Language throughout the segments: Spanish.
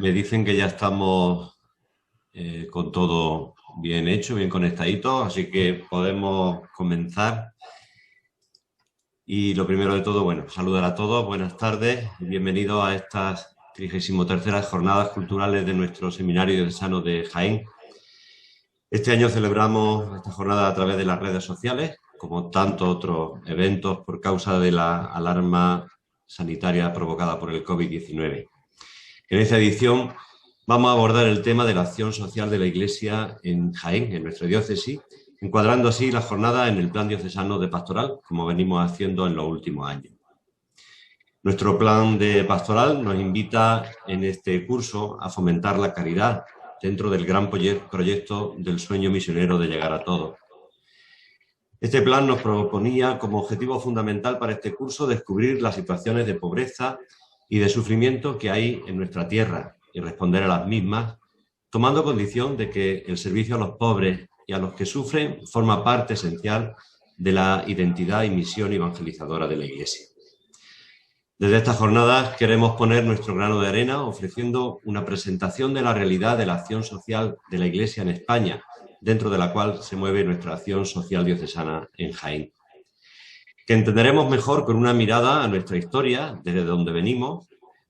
Me dicen que ya estamos con todo bien hecho, bien conectaditos, así que podemos comenzar. Y lo primero de todo, bueno, saludar a todos, buenas tardes y bienvenidos a estas 33ª Jornadas Culturales de nuestro Seminario Diocesano de Jaén. Este año celebramos esta jornada a través de las redes sociales, como tantos otros eventos por causa de la alarma sanitaria provocada por el COVID-19. En esta edición vamos a abordar el tema de la acción social de la Iglesia en Jaén, en nuestra diócesis, encuadrando así la jornada en el Plan Diocesano de Pastoral, como venimos haciendo en los últimos años. Nuestro plan de pastoral nos invita en este curso a fomentar la caridad dentro del gran proyecto del sueño misionero de llegar a todos. Este plan nos proponía como objetivo fundamental para este curso descubrir las situaciones de pobreza y de sufrimiento que hay en nuestra tierra y responder a las mismas, tomando condición de que el servicio a los pobres y a los que sufren forma parte esencial de la identidad y misión evangelizadora de la Iglesia. Desde estas jornadas queremos poner nuestro grano de arena ofreciendo una presentación de la realidad de la acción social de la Iglesia en España, dentro de la cual se mueve nuestra acción social diocesana en Jaén. Que entenderemos mejor con una mirada a nuestra historia, desde donde venimos,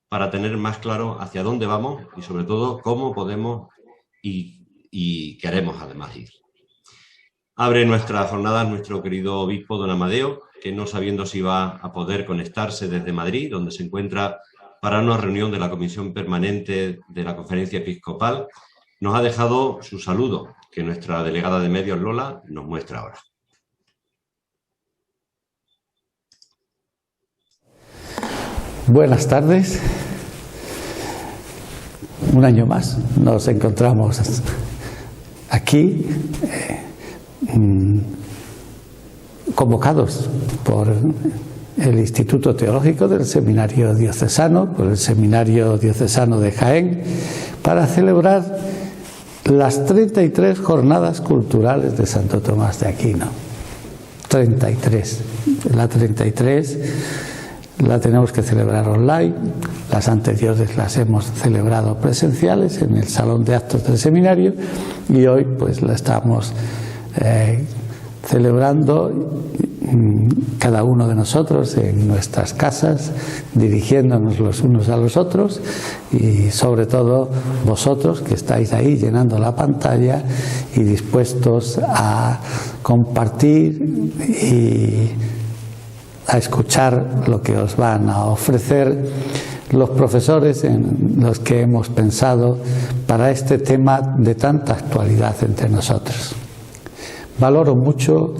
para tener más claro hacia dónde vamos y sobre todo cómo podemos y queremos además ir. Abre nuestra jornada nuestro querido obispo don Amadeo, que no sabiendo si va a poder conectarse desde Madrid, donde se encuentra para una reunión de la Comisión Permanente de la Conferencia Episcopal, nos ha dejado su saludo, que nuestra delegada de medios Lola nos muestra ahora. Buenas tardes. Un año más nos encontramos aquí convocados por el Instituto Teológico del Seminario Diocesano, por el Seminario Diocesano de Jaén, para celebrar las 33 jornadas culturales de Santo Tomás de Aquino. 33. La 33 la tenemos que celebrar online. Las anteriores las hemos celebrado presenciales en el Salón de Actos del Seminario y hoy pues la estamos celebrando cada uno de nosotros en nuestras casas, dirigiéndonos los unos a los otros y sobre todo vosotros que estáis ahí llenando la pantalla y dispuestos a compartir y a escuchar lo que os van a ofrecer los profesores en los que hemos pensado para este tema de tanta actualidad entre nosotros. Valoro mucho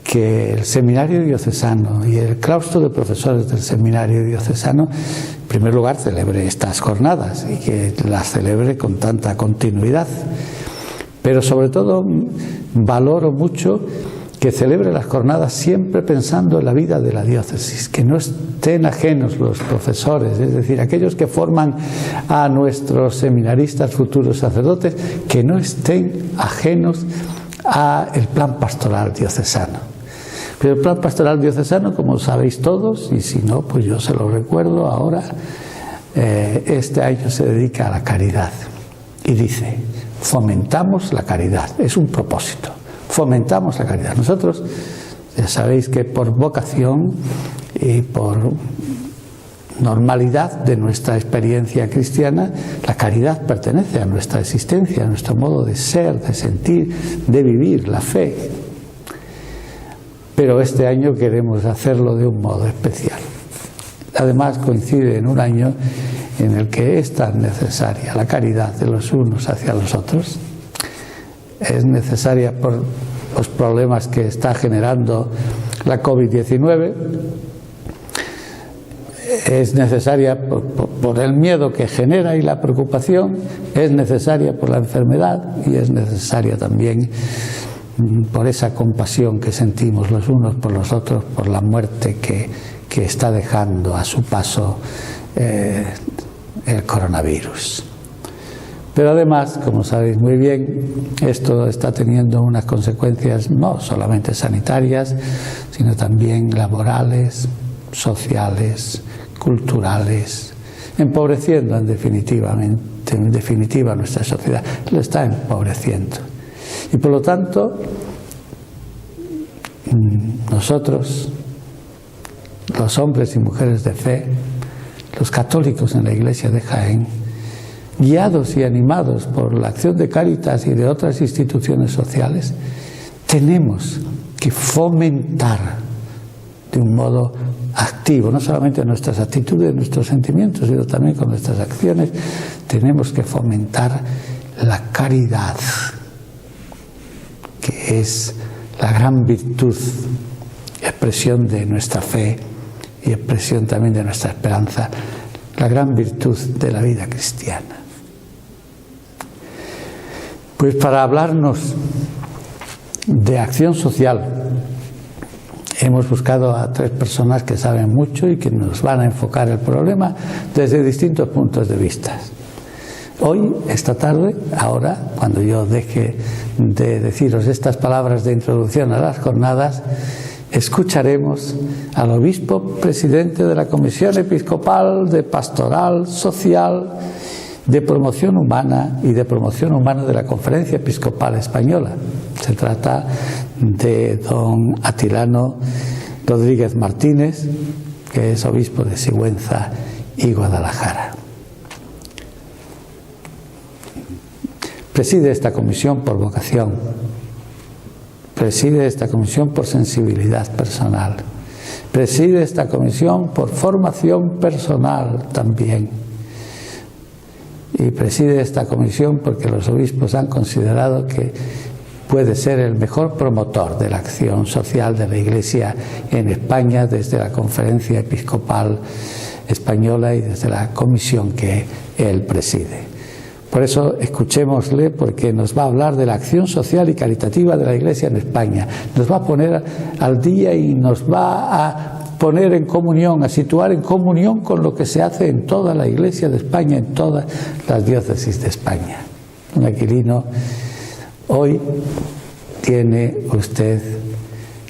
que el Seminario Diocesano y el claustro de profesores del Seminario Diocesano, en primer lugar, celebre estas jornadas y que las celebre con tanta continuidad. Pero sobre todo valoro mucho que celebre las jornadas siempre pensando en la vida de la diócesis, que no estén ajenos los profesores, es decir, aquellos que forman a nuestros seminaristas futuros sacerdotes, que no estén ajenos al plan pastoral diocesano. Pero el plan pastoral diocesano, como sabéis todos, y si no, pues yo se lo recuerdo ahora, este año se dedica a la caridad y dice, fomentamos la caridad, es un propósito. Fomentamos la caridad. Nosotros, ya sabéis que por vocación y por normalidad de nuestra experiencia cristiana, la caridad pertenece a nuestra existencia, a nuestro modo de ser, de sentir, de vivir la fe. Pero este año queremos hacerlo de un modo especial. Además coincide en un año en el que es tan necesaria la caridad de los unos hacia los otros. Es necesaria por los problemas que está generando la COVID-19, es necesaria por el miedo que genera y la preocupación, es necesaria por la enfermedad y es necesaria también por esa compasión que sentimos los unos por los otros, por la muerte que está dejando a su paso el coronavirus. Pero además, como sabéis muy bien, esto está teniendo unas consecuencias no solamente sanitarias, sino también laborales, sociales, culturales, empobreciendo en definitiva en definitiva nuestra sociedad, lo está empobreciendo. Y por lo tanto, nosotros, los hombres y mujeres de fe, los católicos en la Iglesia de Jaén, guiados y animados por la acción de Cáritas y de otras instituciones sociales, tenemos que fomentar de un modo activo, no solamente nuestras actitudes, nuestros sentimientos, sino también con nuestras acciones, tenemos que fomentar la caridad, que es la gran virtud, expresión de nuestra fe y expresión también de nuestra esperanza, la gran virtud de la vida cristiana. Pues para hablarnos de acción social, hemos buscado a 3 personas que saben mucho y que nos van a enfocar el problema desde distintos puntos de vista. Hoy, esta tarde, ahora, cuando yo deje de deciros estas palabras de introducción a las jornadas, escucharemos al obispo presidente de la Comisión Episcopal de Pastoral Social, de Promoción Humana y de Promoción Humana de la Conferencia Episcopal Española. Se trata de don Atilano Rodríguez Martínez, que es obispo de Sigüenza y Guadalajara. Preside esta comisión por vocación, preside esta comisión por sensibilidad personal, preside esta comisión por formación personal también, y preside esta comisión porque los obispos han considerado que puede ser el mejor promotor de la acción social de la Iglesia en España desde la Conferencia Episcopal Española y desde la comisión que él preside. Por eso escuchémosle, porque nos va a hablar de la acción social y caritativa de la Iglesia en España. Nos va a poner al día y nos va a poner en comunión, a situar en comunión con lo que se hace en toda la Iglesia de España, en todas las diócesis de España. Don Aquilino, hoy tiene usted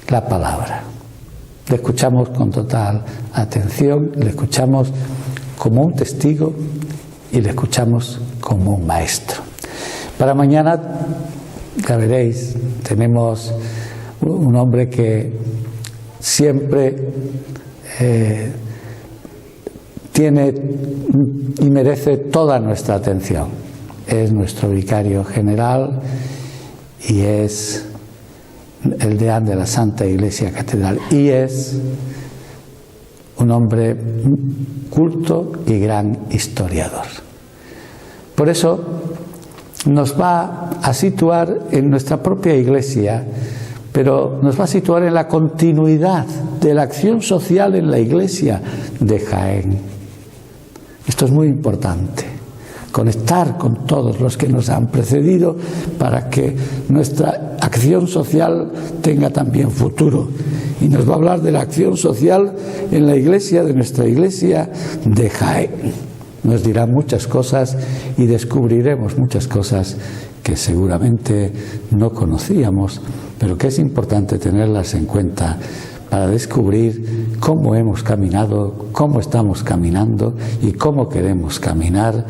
la palabra. Le escuchamos con total atención, le escuchamos como un testigo y le escuchamos como un maestro. Para mañana, ya veréis, tenemos un hombre que siempre tiene y merece toda nuestra atención. Es nuestro vicario general y es el deán de la Santa Iglesia Catedral y es un hombre culto y gran historiador. Por eso nos va a situar en nuestra propia Iglesia, pero nos va a situar en la continuidad de la acción social en la Iglesia de Jaén. Esto es muy importante, conectar con todos los que nos han precedido para que nuestra acción social tenga también futuro. Y nos va a hablar de la acción social en la Iglesia, de nuestra Iglesia de Jaén. Nos dirá muchas cosas y descubriremos muchas cosas que seguramente no conocíamos, pero que es importante tenerlas en cuenta para descubrir cómo hemos caminado, cómo estamos caminando y cómo queremos caminar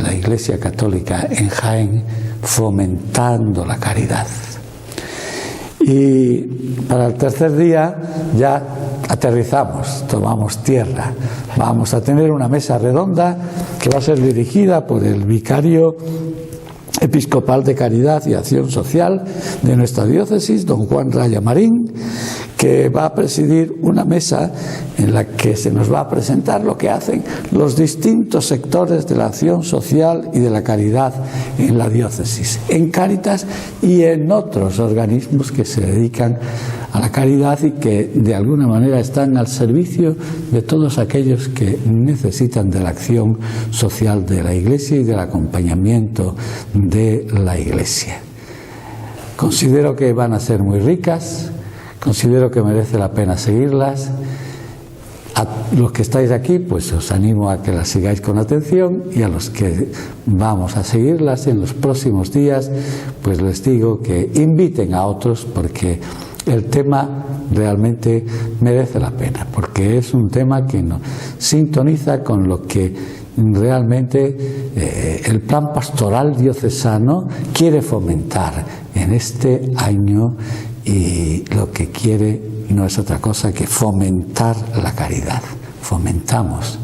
la Iglesia Católica en Jaén, fomentando la caridad. Y para el tercer día ya aterrizamos, tomamos tierra. Vamos a tener una mesa redonda que va a ser dirigida por el vicario episcopal de Caridad y Acción Social de nuestra diócesis, don Juan Raya Marín, que va a presidir una mesa en la que se nos va a presentar lo que hacen los distintos sectores de la acción social y de la caridad en la diócesis, en Cáritas y en otros organismos que se dedican a la caridad y que de alguna manera están al servicio de todos aquellos que necesitan de la acción social de la Iglesia y del acompañamiento de la Iglesia. Considero que van a ser muy ricas, considero que merece la pena seguirlas. A los que estáis aquí, pues os animo a que las sigáis con atención, y a los que vamos a seguirlas en los próximos días, pues les digo que inviten a otros, porque el tema realmente merece la pena, porque es un tema que nos sintoniza con lo que realmente el plan pastoral diocesano quiere fomentar en este año, y lo que quiere no es otra cosa que fomentar la caridad. Fomentamos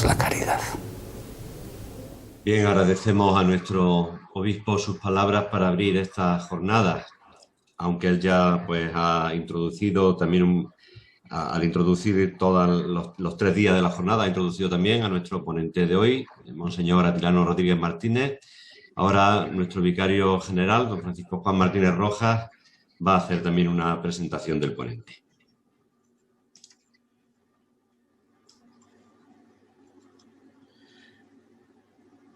la caridad. Bien, agradecemos a nuestro obispo sus palabras para abrir estas jornadas, aunque él ya pues ha introducido también al introducir todos los 3 días de la jornada, ha introducido también a nuestro ponente de hoy, el monseñor Atilano Rodríguez Martínez. Ahora nuestro vicario general, don Francisco Juan Martínez Rojas, va a hacer también una presentación del ponente.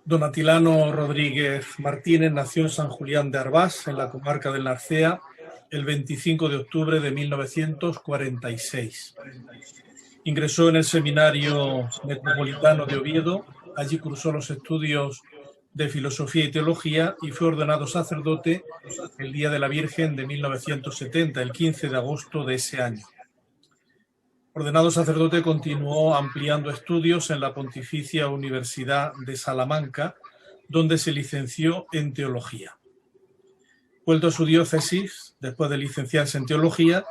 Don Atilano Rodríguez Martínez nació en San Julián de Arbás, en la comarca del Narcea, el 25 de octubre de 1946. Ingresó en el Seminario Metropolitano de Oviedo, allí cursó los estudios de Filosofía y Teología y fue ordenado sacerdote el Día de la Virgen de 1970, el 15 de agosto de ese año. Ordenado sacerdote, continuó ampliando estudios en la Pontificia Universidad de Salamanca, donde se licenció en Teología. Vuelto a su diócesis, después de licenciarse en Teología,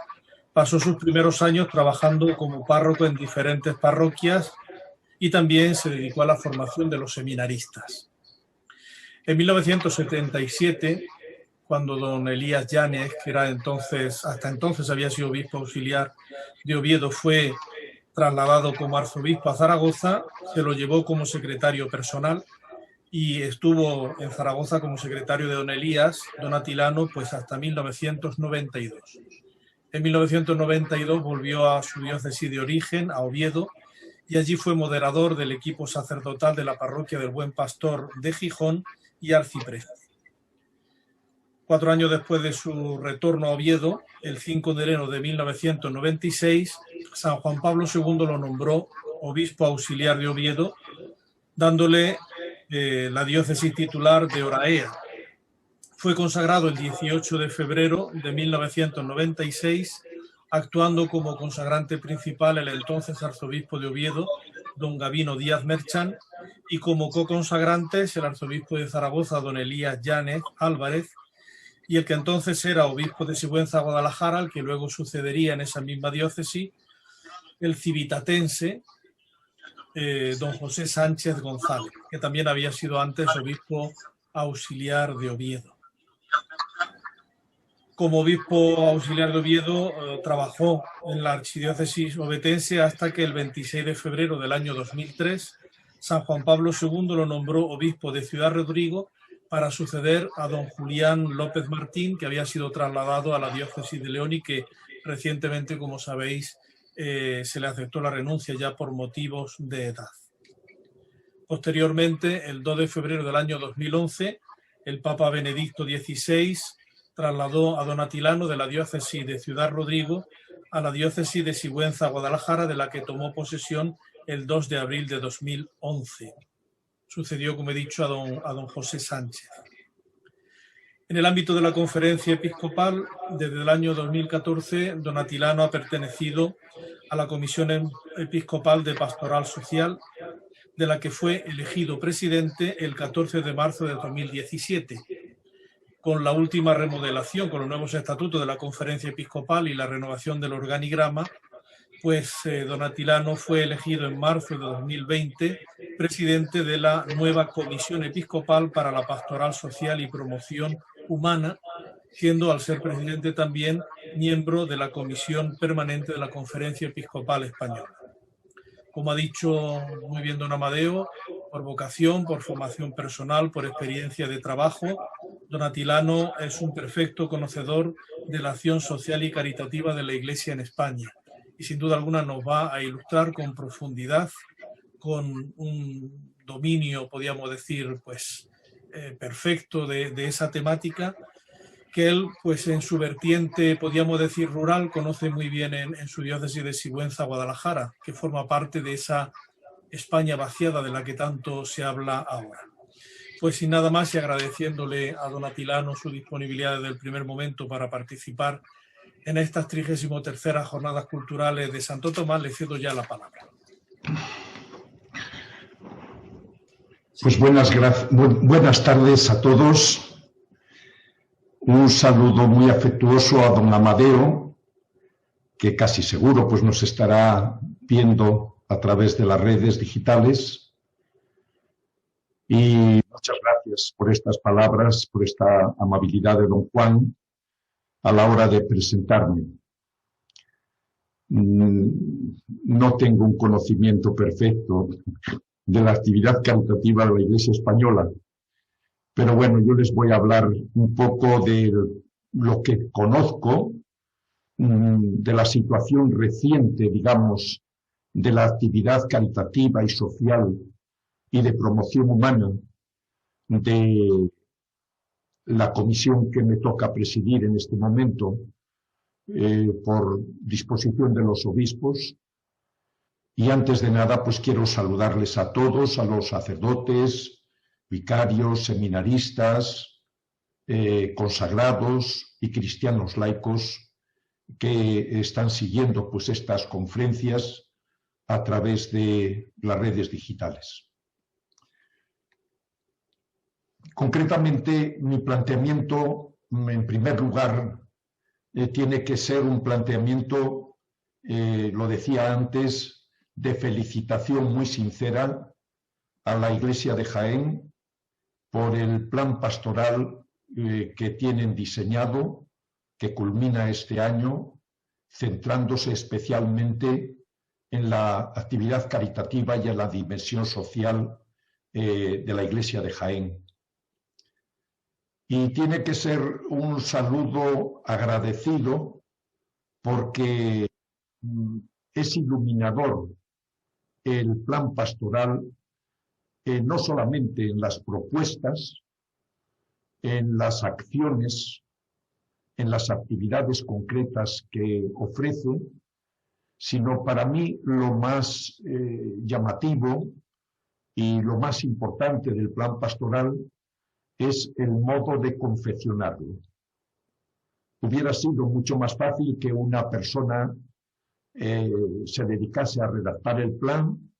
pasó sus primeros años trabajando como párroco en diferentes parroquias y también se dedicó a la formación de los seminaristas. En 1977, cuando don Elías Yáñez, que era hasta entonces había sido obispo auxiliar de Oviedo, fue trasladado como arzobispo a Zaragoza, se lo llevó como secretario personal y estuvo en Zaragoza como secretario de don Elías, don Atilano, pues hasta 1992. En 1992 volvió a su diócesis de origen, a Oviedo, y allí fue moderador del equipo sacerdotal de la parroquia del Buen Pastor de Gijón y arcipreste. 4 años después de su retorno a Oviedo, el 5 de enero de 1996, San Juan Pablo II lo nombró obispo auxiliar de Oviedo, dándole la diócesis titular de Oraea. Fue consagrado el 18 de febrero de 1996, actuando como consagrante principal el entonces arzobispo de Oviedo, don Gabino Díaz Merchán, y como co-consagrantes el arzobispo de Zaragoza, don Elías Yáñez Álvarez, y el que entonces era obispo de Sigüenza, Guadalajara, al que luego sucedería en esa misma diócesis, el civitatense don José Sánchez González, que también había sido antes obispo auxiliar de Oviedo. Como obispo auxiliar de Oviedo, trabajó en la archidiócesis ovetense hasta que el 26 de febrero del año 2003, San Juan Pablo II lo nombró obispo de Ciudad Rodrigo para suceder a don Julián López Martín, que había sido trasladado a la diócesis de León y que recientemente, como sabéis, se le aceptó la renuncia ya por motivos de edad. Posteriormente, el 2 de febrero del año 2011, el Papa Benedicto XVI trasladó a don Atilano de la diócesis de Ciudad Rodrigo a la diócesis de Sigüenza, Guadalajara, de la que tomó posesión el 2 de abril de 2011. Sucedió, como he dicho, a don José Sánchez. En el ámbito de la conferencia episcopal, desde el año 2014, don Atilano ha pertenecido a la Comisión Episcopal de Pastoral Social, de la que fue elegido presidente el 14 de marzo de 2017. Con la última remodelación, con los nuevos estatutos de la conferencia episcopal y la renovación del organigrama, pues don Atilano fue elegido en marzo de 2020 presidente de la nueva Comisión Episcopal para la Pastoral Social y Promoción Humana, siendo al ser presidente también miembro de la Comisión Permanente de la Conferencia Episcopal Española. Como ha dicho muy bien don Amadeo, por vocación, por formación personal, por experiencia de trabajo, don Atilano es un perfecto conocedor de la acción social y caritativa de la Iglesia en España. Y sin duda alguna nos va a ilustrar con profundidad, con un dominio, podríamos decir, pues perfecto de esa temática, que él, pues en su vertiente, podríamos decir, rural, conoce muy bien en su diócesis de Sigüenza, Guadalajara, que forma parte de esa España vaciada de la que tanto se habla ahora. Pues sin nada más y agradeciéndole a don Atilano su disponibilidad desde el primer momento para participar en estas 33ª Jornadas Culturales de Santo Tomás, le cedo ya la palabra. Pues buenas tardes a todos. Un saludo muy afectuoso a don Amadeo, que casi seguro pues, nos estará viendo a través de las redes digitales. Y muchas gracias por estas palabras, por esta amabilidad de don Juan a la hora de presentarme. No tengo un conocimiento perfecto de la actividad caritativa de la Iglesia española, pero bueno, yo les voy a hablar un poco de lo que conozco, de la situación reciente, digamos, de la actividad caritativa y social y de promoción humana de la comisión que me toca presidir en este momento, por disposición de los obispos. Y antes de nada, pues quiero saludarles a todos, a los sacerdotes, vicarios, seminaristas, consagrados y cristianos laicos que están siguiendo pues estas conferencias a través de las redes digitales. Concretamente, mi planteamiento, en primer lugar, tiene que ser un planteamiento, lo decía antes, de felicitación muy sincera a la Iglesia de Jaén por el plan pastoral que tienen diseñado, que culmina este año, centrándose especialmente en la actividad caritativa y en la dimensión social de la Iglesia de Jaén. Y tiene que ser un saludo agradecido porque es iluminador el plan pastoral, no solamente en las propuestas, en las acciones, en las actividades concretas que ofrece, sino para mí lo más llamativo y lo más importante del plan pastoral es el modo de confeccionarlo. Hubiera sido mucho más fácil que una persona se dedicase a redactar el plan,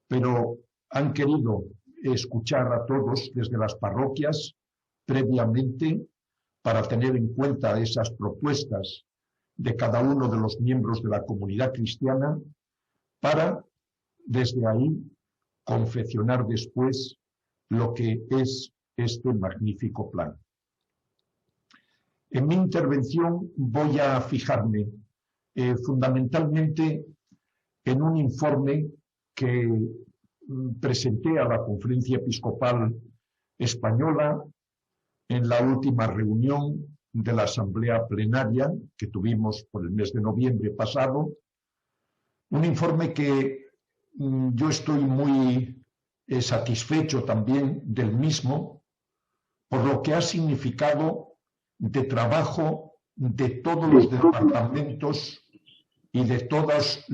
pero han querido escuchar a todos desde las parroquias previamente para tener en cuenta esas propuestas de cada uno de los miembros de la comunidad cristiana para, desde ahí, confeccionar después lo que es este magnífico plan. En mi intervención voy a fijarme fundamentalmente en un informe que presenté a la Conferencia Episcopal Española en la última reunión de la Asamblea Plenaria que tuvimos por el mes de noviembre pasado, un informe que yo estoy muy satisfecho también del mismo, por lo que ha significado de trabajo de todos los departamentos y de todas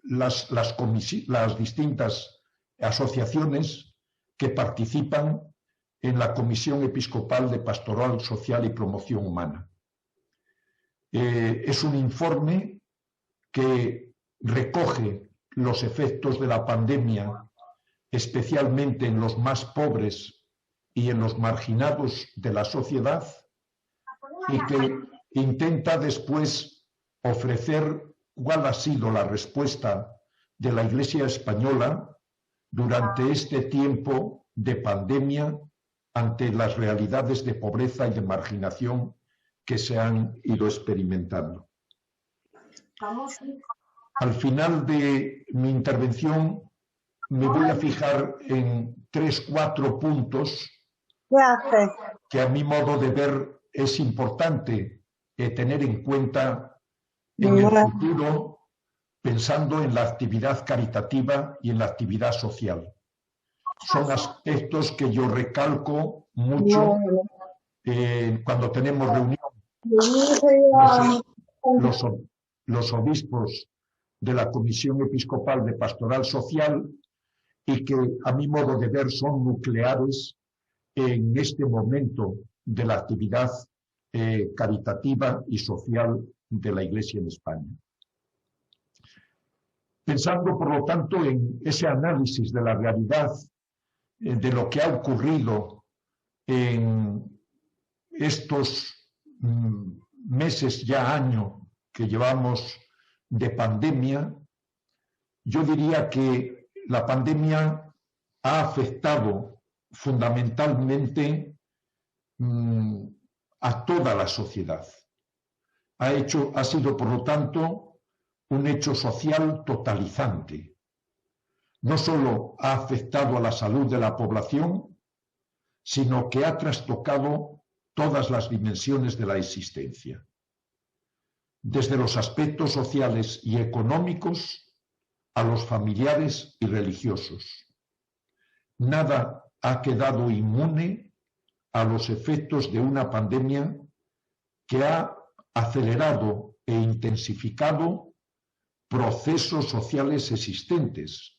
las distintas asociaciones que participan en la Comisión Episcopal de Pastoral Social y Promoción Humana. Es un informe que recoge los efectos de la pandemia, especialmente en los más pobres y en los marginados de la sociedad, y que intenta después ofrecer cuál ha sido la respuesta de la Iglesia española durante este tiempo de pandemia ante las realidades de pobreza y de marginación que se han ido experimentando. Al final de mi intervención me voy a fijar en 3-4 puntos que a mi modo de ver es importante tener en cuenta en el futuro, pensando en la actividad caritativa y en la actividad social. Son aspectos que yo recalco mucho cuando tenemos reuniones. Los obispos de la Comisión Episcopal de Pastoral Social, y que a mi modo de ver son nucleares en este momento de la actividad caritativa y social de la Iglesia en España. Pensando, por lo tanto, en ese análisis de la realidad de lo que ha ocurrido en estos meses, ya año que llevamos de pandemia, yo diría que la pandemia ha afectado fundamentalmente a toda la sociedad. Ha sido, por lo tanto, un hecho social totalizante. No solo ha afectado a la salud de la población, sino que ha trastocado todas las dimensiones de la existencia, desde los aspectos sociales y económicos a los familiares y religiosos. Nada ha quedado inmune a los efectos de una pandemia que ha acelerado e intensificado procesos sociales existentes,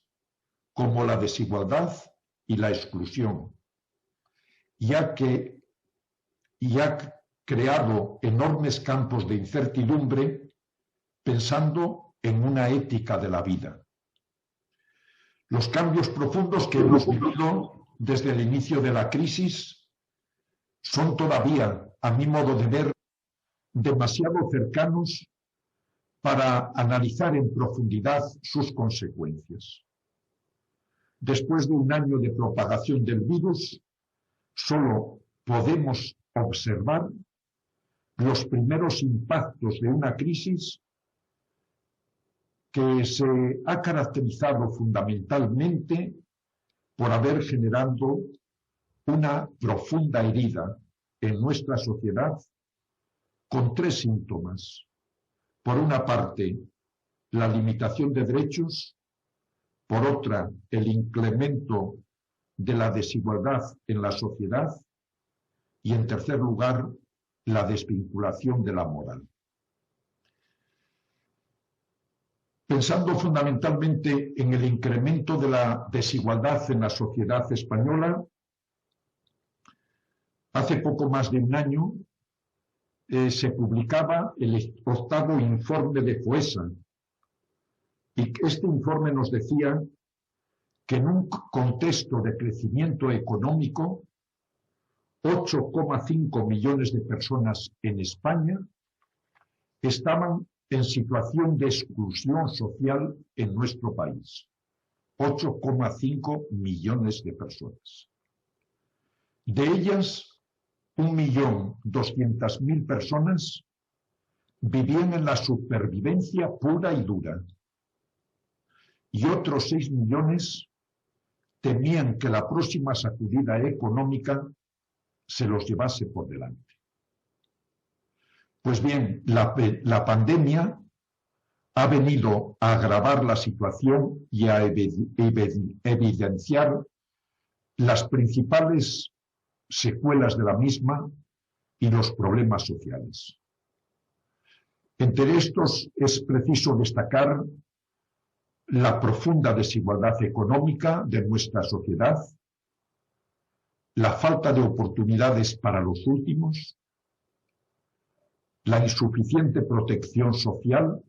como la desigualdad y la exclusión, y ha creado enormes campos de incertidumbre pensando en una ética de la vida. Los cambios profundos que hemos vivido desde el inicio de la crisis son todavía, a mi modo de ver, demasiado cercanos para analizar en profundidad sus consecuencias. Después de un año de propagación del virus, solo podemos observar los primeros impactos de una crisis que se ha caracterizado fundamentalmente por haber generado una profunda herida en nuestra sociedad con tres síntomas. Por una parte, la limitación de derechos; por otra, el incremento de la desigualdad en la sociedad; y, en tercer lugar, la desvinculación de la moral. Pensando fundamentalmente en el incremento de la desigualdad en la sociedad española, hace poco más de un año se publicaba el 8º informe de FOESA, y este informe nos decía que en un contexto de crecimiento económico, 8,5 millones de personas en España estaban en situación de exclusión social en nuestro país. 8,5 millones de personas. De ellas, 1.200.000 personas vivían en la supervivencia pura y dura, y otros 6 millones temían que la próxima sacudida económica se los llevase por delante. Pues bien, la pandemia ha venido a agravar la situación y a evidenciar las principales secuelas de la misma y los problemas sociales. Entre estos es preciso destacar la profunda desigualdad económica de nuestra sociedad, la falta de oportunidades para los últimos, la insuficiente protección social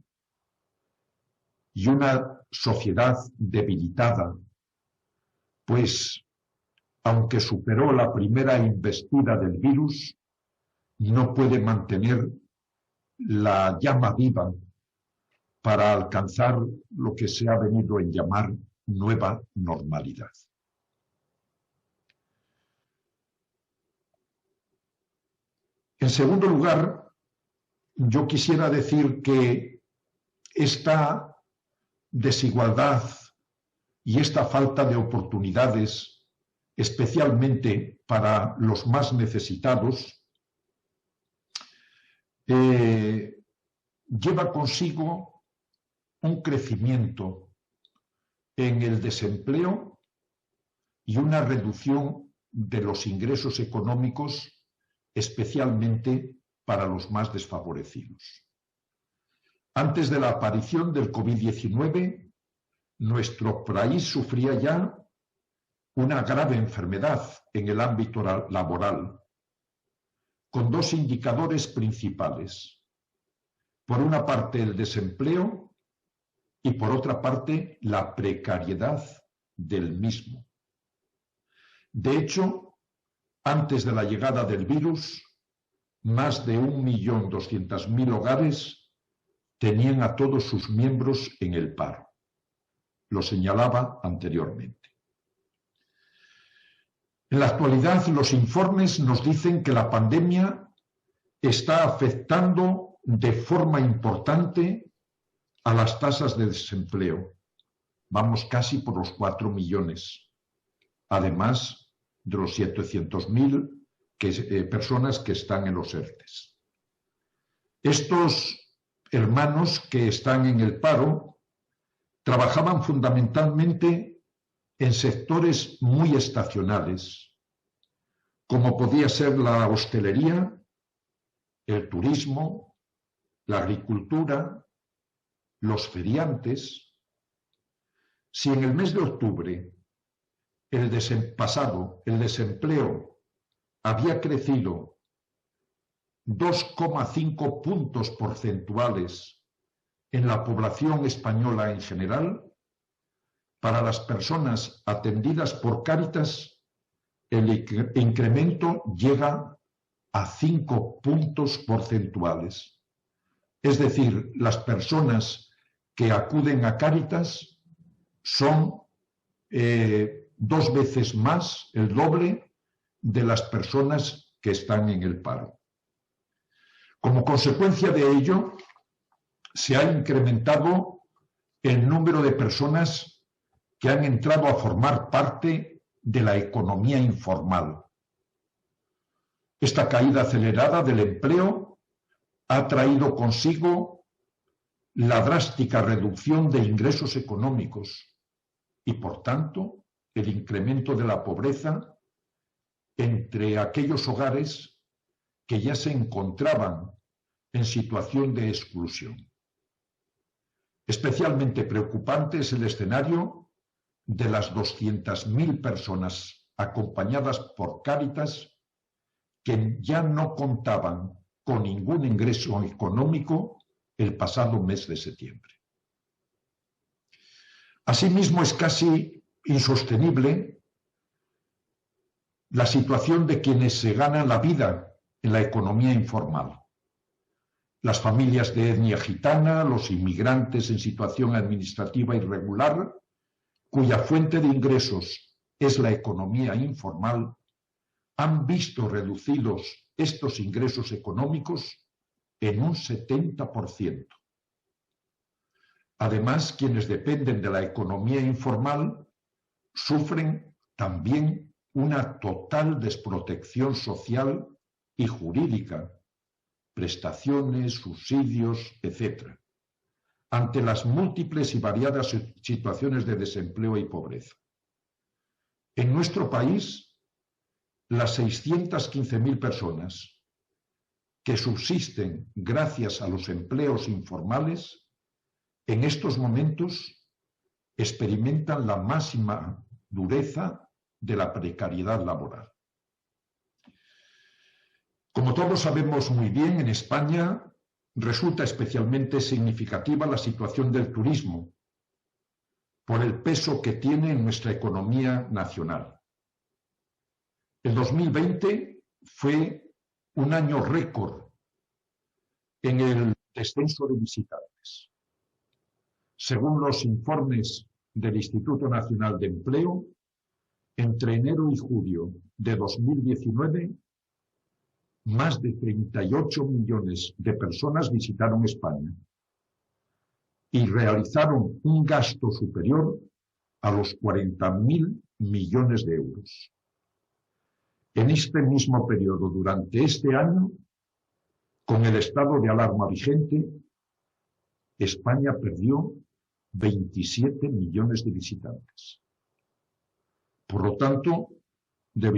y una sociedad debilitada, pues, aunque superó la primera embestida del virus, no puede mantener la llama viva para alcanzar lo que se ha venido a llamar nueva normalidad. En segundo lugar, yo quisiera decir que esta desigualdad y esta falta de oportunidades, especialmente para los más necesitados, lleva consigo un crecimiento en el desempleo y una reducción de los ingresos económicos, especialmente para los más desfavorecidos. Antes de la aparición del COVID-19, nuestro país sufría ya una grave enfermedad en el ámbito laboral, con dos indicadores principales. Por una parte, el desempleo y por otra parte, la precariedad del mismo. De hecho, antes de la llegada del virus, más de 1.200.000 hogares tenían a todos sus miembros en el paro. Lo señalaba anteriormente. En la actualidad, los informes nos dicen que la pandemia está afectando de forma importante a las tasas de desempleo. Vamos casi por los 4 millones, además de los 700.000 personas que están en los ERTEs. Estos hermanos que están en el paro trabajaban fundamentalmente en sectores muy estacionales, como podía ser la hostelería, el turismo, la agricultura, los feriantes. Si en el mes de octubre el desempleo había crecido 2,5 puntos porcentuales en la población española en general, para las personas atendidas por Cáritas el incremento llega a 5 puntos porcentuales. Es decir, las personas que acuden a Cáritas son 2 veces más, el doble, de las personas que están en el paro. Como consecuencia de ello, se ha incrementado el número de personas que han entrado a formar parte de la economía informal. Esta caída acelerada del empleo ha traído consigo la drástica reducción de ingresos económicos y, por tanto, el incremento de la pobreza entre aquellos hogares que ya se encontraban en situación de exclusión. Especialmente preocupante es el escenario de las 200.000 personas acompañadas por Cáritas que ya no contaban con ningún ingreso económico el pasado mes de septiembre. Asimismo, es casi insostenible la situación de quienes se ganan la vida en la economía informal. Las familias de etnia gitana, los inmigrantes en situación administrativa irregular, cuya fuente de ingresos es la economía informal, han visto reducidos estos ingresos económicos en un 70%. Además, quienes dependen de la economía informal sufren también una total desprotección social y jurídica, prestaciones, subsidios, etc., ante las múltiples y variadas situaciones de desempleo y pobreza. En nuestro país, las 615.000 personas que subsisten gracias a los empleos informales, en estos momentos experimentan la máxima dureza de la precariedad laboral. Como todos sabemos muy bien, en España resulta especialmente significativa la situación del turismo, por el peso que tiene en nuestra economía nacional. El 2020 fue un año récord en el descenso de visitantes. Según los informes del Instituto Nacional de Empleo, entre enero y julio de 2019, más de 38 millones de personas visitaron España y realizaron un gasto superior a los 40.000 millones de euros. En este mismo periodo, durante este año, con el estado de alarma vigente, España perdió 27 millones de visitantes. Por lo tanto, de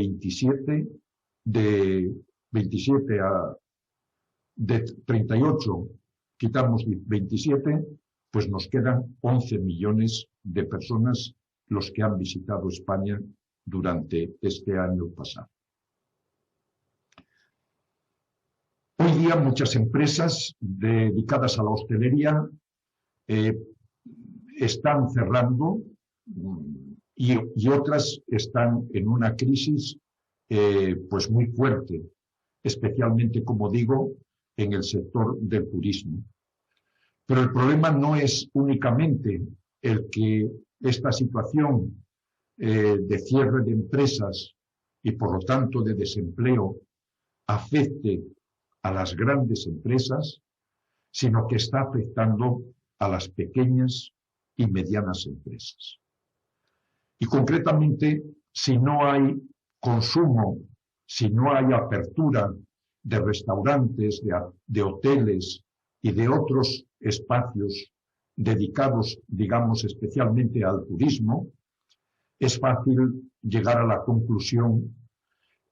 38 quitamos 27, pues nos quedan 11 millones de personas los que han visitado España durante este año pasado. Hoy día muchas empresas dedicadas a la hostelería están cerrando y otras están en una crisis pues muy fuerte, especialmente, como digo, en el sector del turismo. Pero el problema no es únicamente el que esta situación de cierre de empresas y, por lo tanto, de desempleo afecte a las grandes empresas, sino que está afectando a las pequeñas y medianas empresas. Y concretamente, si no hay consumo, si no hay apertura de restaurantes, de hoteles y de otros espacios dedicados, digamos, especialmente al turismo, es fácil llegar a la conclusión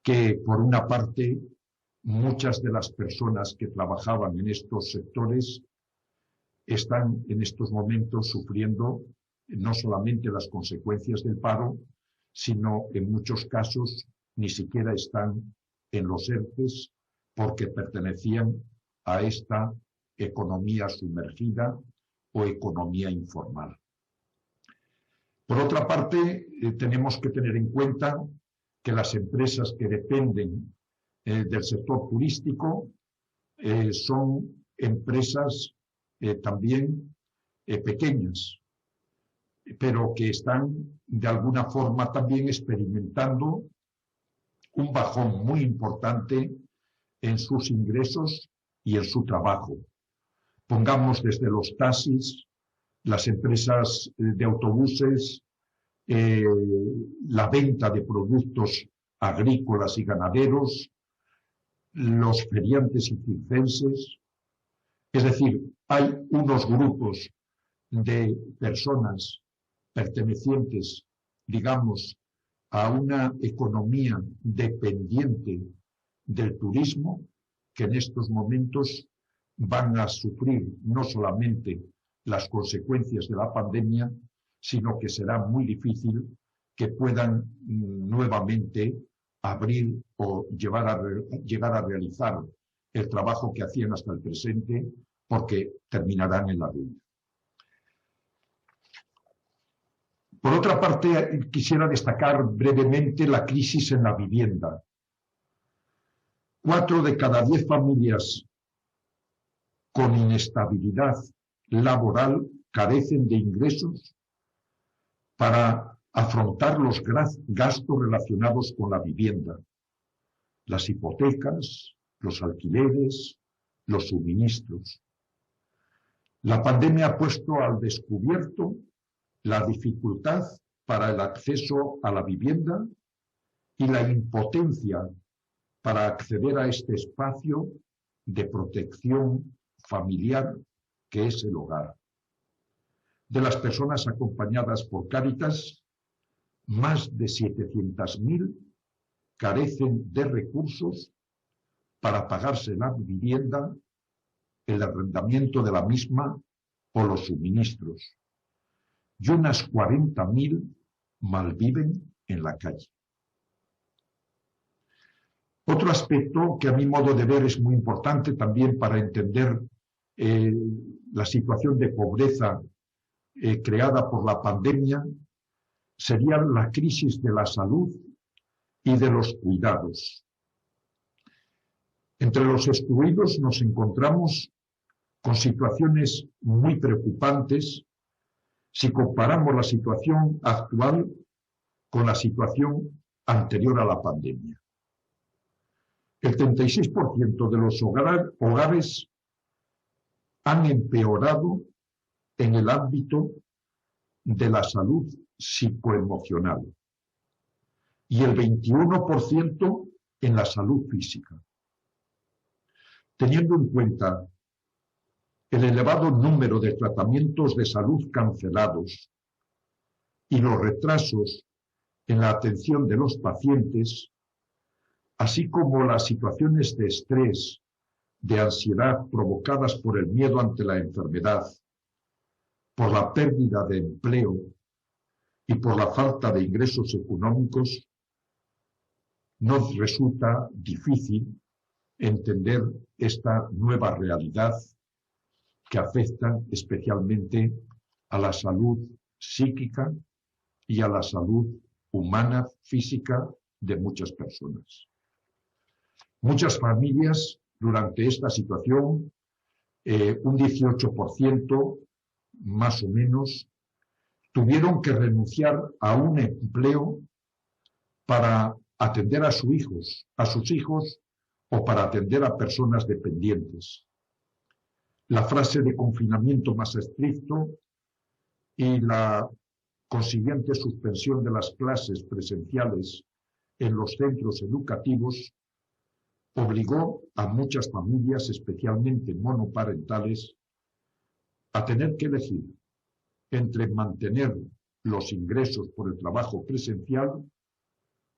que, por una parte, muchas de las personas que trabajaban en estos sectores están en estos momentos sufriendo no solamente las consecuencias del paro, sino en muchos casos ni siquiera están en los ERTEs porque pertenecían a esta economía sumergida o economía informal. Por otra parte, tenemos que tener en cuenta que las empresas que dependen del sector turístico son empresas también pequeñas, pero que están de alguna forma también experimentando un bajón muy importante en sus ingresos y en su trabajo. Pongamos desde los taxis, las empresas de autobuses, la venta de productos agrícolas y ganaderos, los feriantes y circenses. Es decir, hay unos grupos de personas pertenecientes, digamos, a una economía dependiente del turismo que en estos momentos van a sufrir no solamente las consecuencias de la pandemia, sino que será muy difícil que puedan nuevamente abrir o llegar a realizar el trabajo que hacían hasta el presente, porque terminarán en la ruina. Por otra parte, quisiera destacar brevemente la crisis en la vivienda. 4 de cada 10 familias con inestabilidad laboral carecen de ingresos para afrontar los gastos relacionados con la vivienda, las hipotecas, los alquileres, los suministros. La pandemia ha puesto al descubierto la dificultad para el acceso a la vivienda y la impotencia para acceder a este espacio de protección familiar que es el hogar. De las personas acompañadas por Cáritas, más de 700.000 carecen de recursos para pagarse la vivienda, el arrendamiento de la misma o los suministros. Y unas 40.000 malviven en la calle. Otro aspecto que a mi modo de ver es muy importante también para entender la situación de pobreza creada por la pandemia sería la crisis de la salud y de los cuidados. Entre los excluidos nos encontramos con situaciones muy preocupantes si comparamos la situación actual con la situación anterior a la pandemia. El 36% de los hogares han empeorado en el ámbito de la salud psicoemocional y el 21% en la salud física. Teniendo en cuenta el elevado número de tratamientos de salud cancelados y los retrasos en la atención de los pacientes, así como las situaciones de estrés, de ansiedad provocadas por el miedo ante la enfermedad, por la pérdida de empleo y por la falta de ingresos económicos, nos resulta difícil entender esta nueva realidad que afecta especialmente a la salud psíquica y a la salud humana, física de muchas personas. Muchas familias durante esta situación, un 18% más o menos, tuvieron que renunciar a un empleo para atender a sus hijos o para atender a personas dependientes. La fase de confinamiento más estricto y la consiguiente suspensión de las clases presenciales en los centros educativos obligó a muchas familias, especialmente monoparentales, a tener que elegir entre mantener los ingresos por el trabajo presencial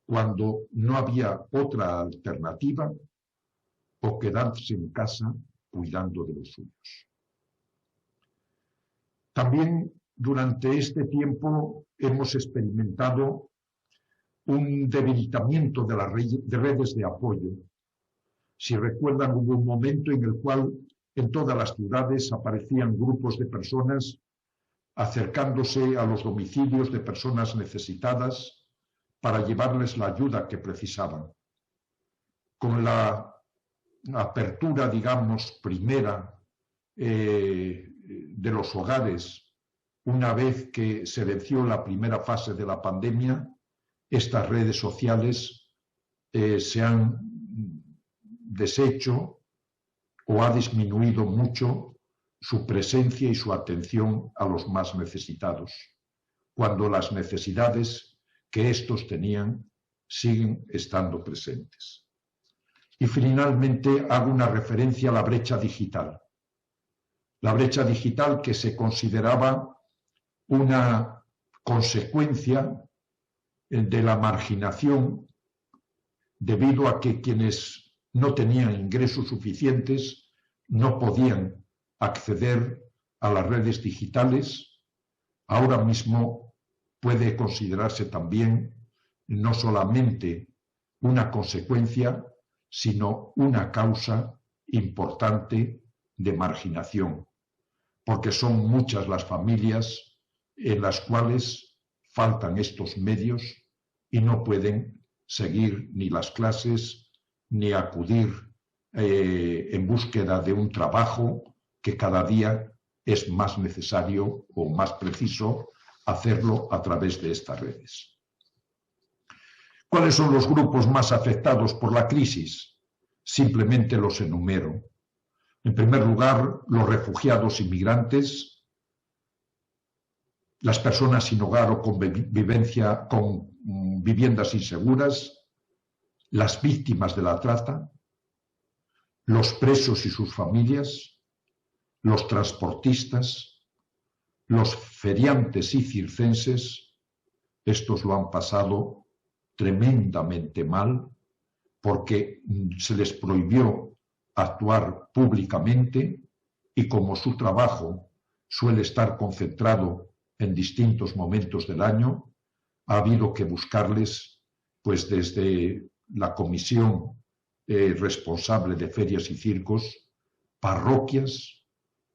cuando no había otra alternativa o quedarse en casa cuidando de los suyos. También durante este tiempo hemos experimentado un debilitamiento de las redes de apoyo. Si recuerdan, hubo un momento en el cual en todas las ciudades aparecían grupos de personas acercándose a los domicilios de personas necesitadas para llevarles la ayuda que precisaban. Con la apertura, digamos, primera de los hogares, una vez que se venció la primera fase de la pandemia, estas redes sociales se han deshecho o ha disminuido mucho su presencia y su atención a los más necesitados, cuando las necesidades que estos tenían siguen estando presentes. Y finalmente hago una referencia a la brecha digital. La brecha digital que se consideraba una consecuencia de la marginación debido a que quienes no tenían ingresos suficientes no podían acceder a las redes digitales. Ahora mismo puede considerarse también no solamente una consecuencia, sino una causa importante de marginación, porque son muchas las familias en las cuales faltan estos medios y no pueden seguir ni las clases ni acudir en búsqueda de un trabajo que cada día es más necesario o más preciso hacerlo a través de estas redes. ¿Cuáles son los grupos más afectados por la crisis? Simplemente los enumero. En primer lugar, los refugiados inmigrantes, las personas sin hogar o con viviendas inseguras, las víctimas de la trata, los presos y sus familias, los transportistas, los feriantes y circenses. Estos lo han pasado tremendamente mal porque se les prohibió actuar públicamente y como su trabajo suele estar concentrado en distintos momentos del año, ha habido que buscarles, pues desde la comisión responsable de ferias y circos, parroquias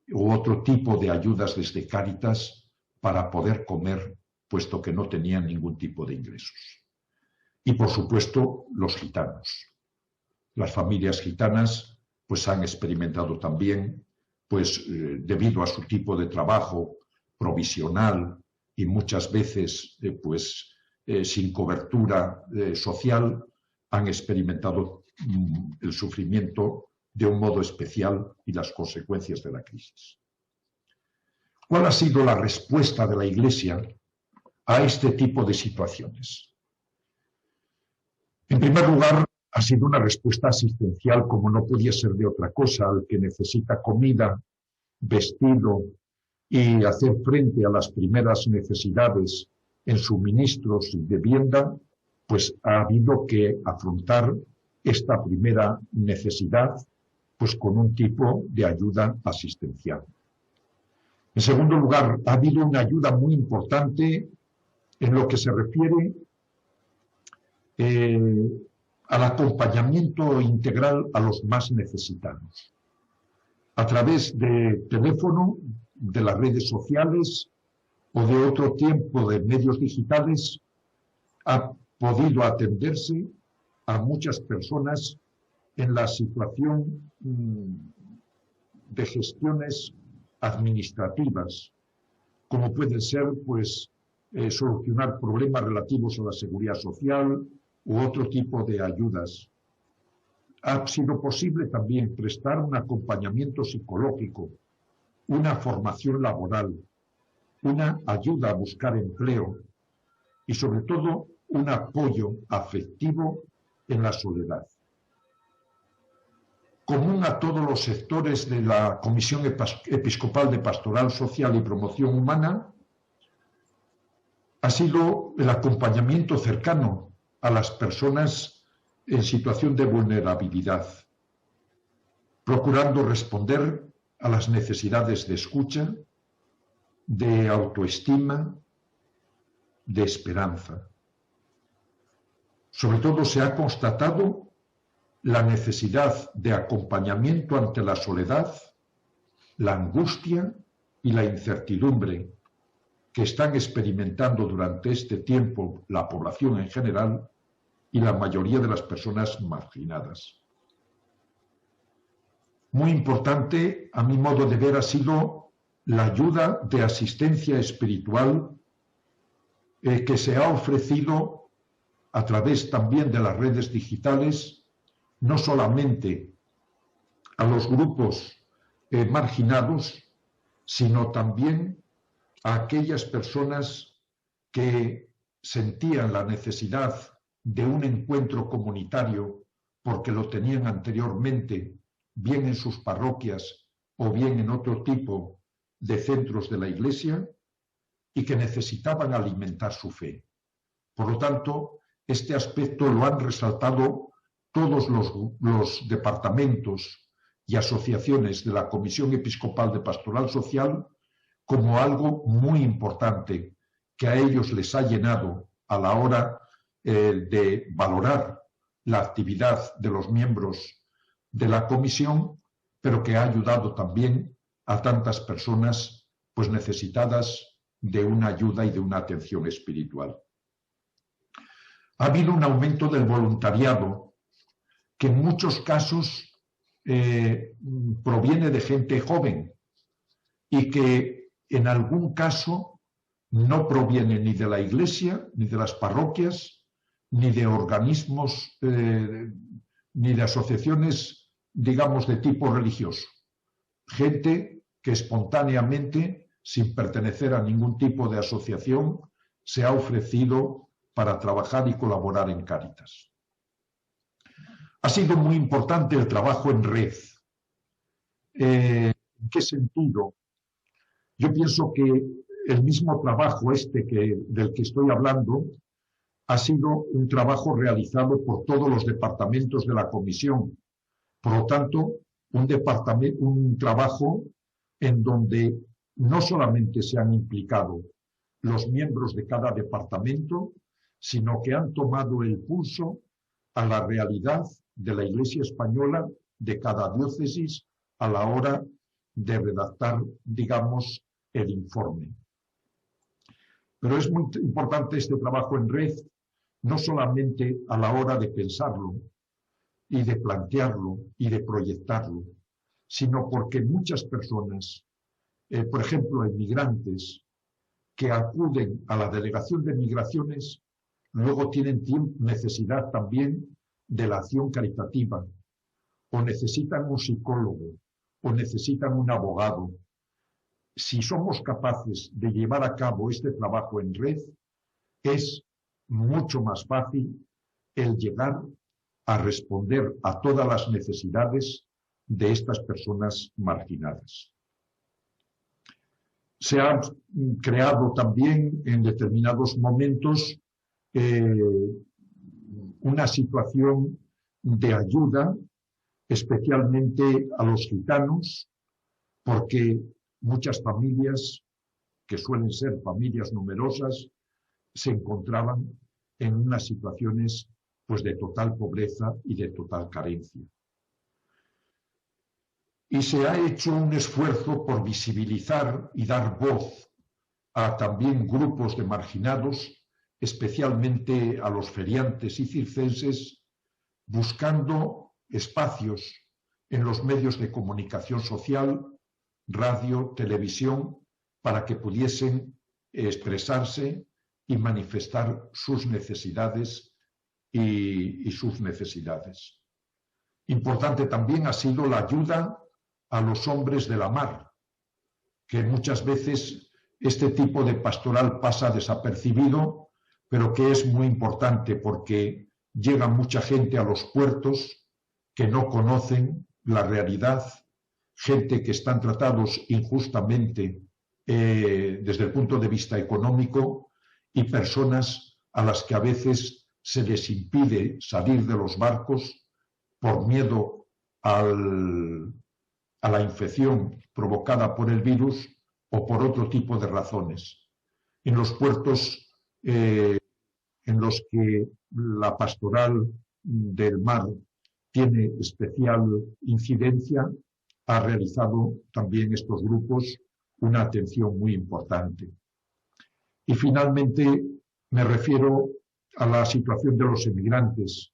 u otro tipo de ayudas desde Cáritas para poder comer, puesto que no tenían ningún tipo de ingresos. Y por supuesto los gitanos. Las familias gitanas pues han experimentado también, pues debido a su tipo de trabajo provisional y muchas veces sin cobertura social, han experimentado el sufrimiento de un modo especial y las consecuencias de la crisis. ¿Cuál ha sido la respuesta de la Iglesia a este tipo de situaciones? En primer lugar, ha sido una respuesta asistencial, como no podía ser de otra cosa, al que necesita comida, vestido y hacer frente a las primeras necesidades en suministros y vivienda, pues ha habido que afrontar esta primera necesidad pues con un tipo de ayuda asistencial. En segundo lugar, ha habido una ayuda muy importante en lo que se refiere al acompañamiento integral a los más necesitados. A través de teléfono, de las redes sociales o de otro tipo de medios digitales, ha podido atenderse a muchas personas en la situación de gestiones administrativas, como pueden ser, pues, solucionar problemas relativos a la seguridad social u otro tipo de ayudas. Ha sido posible también prestar un acompañamiento psicológico, una formación laboral, una ayuda a buscar empleo y, sobre todo, un apoyo afectivo en la soledad. Común a todos los sectores de la Comisión Episcopal de Pastoral Social y Promoción Humana ha sido el acompañamiento cercano a las personas en situación de vulnerabilidad, procurando responder a las necesidades de escucha, de autoestima, de esperanza. Sobre todo se ha constatado la necesidad de acompañamiento ante la soledad, la angustia y la incertidumbre que están experimentando durante este tiempo la población en general y la mayoría de las personas marginadas. Muy importante, a mi modo de ver, ha sido la ayuda de asistencia espiritual que se ha ofrecido a través también de las redes digitales, no solamente a los grupos marginados, sino también a aquellas personas que sentían la necesidad de un encuentro comunitario porque lo tenían anteriormente, bien en sus parroquias o bien en otro tipo de centros de la Iglesia, y que necesitaban alimentar su fe. Por lo tanto, este aspecto lo han resaltado todos los departamentos y asociaciones de la Comisión Episcopal de Pastoral Social como algo muy importante que a ellos les ha llenado a la hora de valorar la actividad de los miembros de la comisión, pero que ha ayudado también a tantas personas pues necesitadas de una ayuda y de una atención espiritual. Ha habido un aumento del voluntariado que en muchos casos proviene de gente joven y que en algún caso no proviene ni de la Iglesia, ni de las parroquias, ni de organismos, ni de asociaciones, digamos, de tipo religioso. Gente que espontáneamente, sin pertenecer a ningún tipo de asociación, se ha ofrecido para trabajar y colaborar en Cáritas. Ha sido muy importante el trabajo en red. ¿En qué sentido? Yo pienso que el mismo trabajo del que estoy hablando ha sido un trabajo realizado por todos los departamentos de la comisión. Por lo tanto, un trabajo en donde no solamente se han implicado los miembros de cada departamento, sino que han tomado el pulso a la realidad de la Iglesia española, de cada diócesis, a la hora de redactar, digamos, el informe. Pero es muy importante este trabajo en red, no solamente a la hora de pensarlo y de plantearlo y de proyectarlo, sino porque muchas personas, por ejemplo, inmigrantes, que acuden a la Delegación de Migraciones, luego tienen necesidad también de la acción caritativa, o necesitan un psicólogo, o necesitan un abogado. Si somos capaces de llevar a cabo este trabajo en red, es mucho más fácil el llegar a responder a todas las necesidades de estas personas marginadas. Se ha creado también en determinados momentos una situación de ayuda, especialmente a los gitanos, porque muchas familias, que suelen ser familias numerosas, se encontraban en unas situaciones pues, de total pobreza y de total carencia. Y se ha hecho un esfuerzo por visibilizar y dar voz a también grupos de marginados, especialmente a los feriantes y circenses, buscando espacios en los medios de comunicación social, radio, televisión, para que pudiesen expresarse y manifestar sus necesidades y sus necesidades. Importante también ha sido la ayuda a los hombres de la mar, que muchas veces este tipo de pastoral pasa desapercibido, pero que es muy importante porque llega mucha gente a los puertos que no conocen la realidad, gente que están tratados injustamente desde el punto de vista económico y personas a las que a veces se les impide salir de los barcos por miedo a la infección provocada por el virus o por otro tipo de razones. En los puertos en los que la pastoral del mar tiene especial incidencia, ha realizado también estos grupos una atención muy importante. Y finalmente me refiero a la situación de los emigrantes.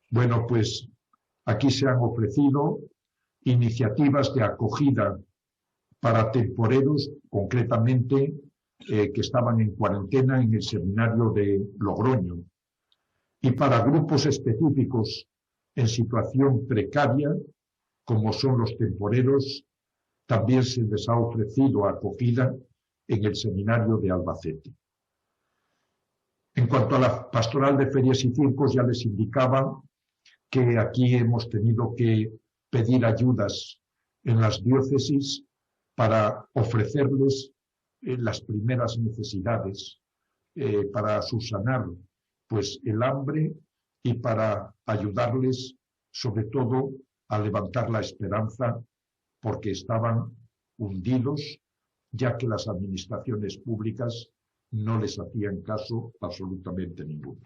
Bueno, pues aquí se han ofrecido iniciativas de acogida para temporeros, concretamente que estaban en cuarentena en el seminario de Logroño, y para grupos específicos en situación precaria, como son los temporeros, también se les ha ofrecido acogida en el seminario de Albacete. En cuanto a la pastoral de ferias y circos, ya les indicaba que aquí hemos tenido que pedir ayudas en las diócesis para ofrecerles las primeras necesidades, para subsanar pues, el hambre y para ayudarles sobre todo a levantar la esperanza porque estaban hundidos, ya que las administraciones públicas no les hacían caso absolutamente ninguno.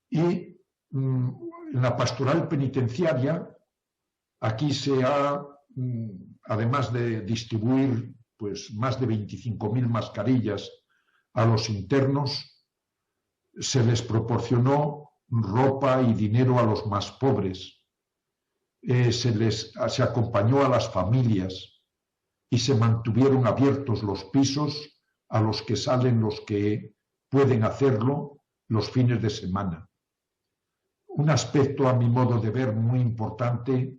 Y en la pastoral penitenciaria, aquí se ha, además de distribuir pues, más de 25.000 mascarillas a los internos, se les proporcionó ropa y dinero a los más pobres, se acompañó a las familias y se mantuvieron abiertos los pisos a los que salen los que pueden hacerlo los fines de semana. Un aspecto, a mi modo de ver, muy importante,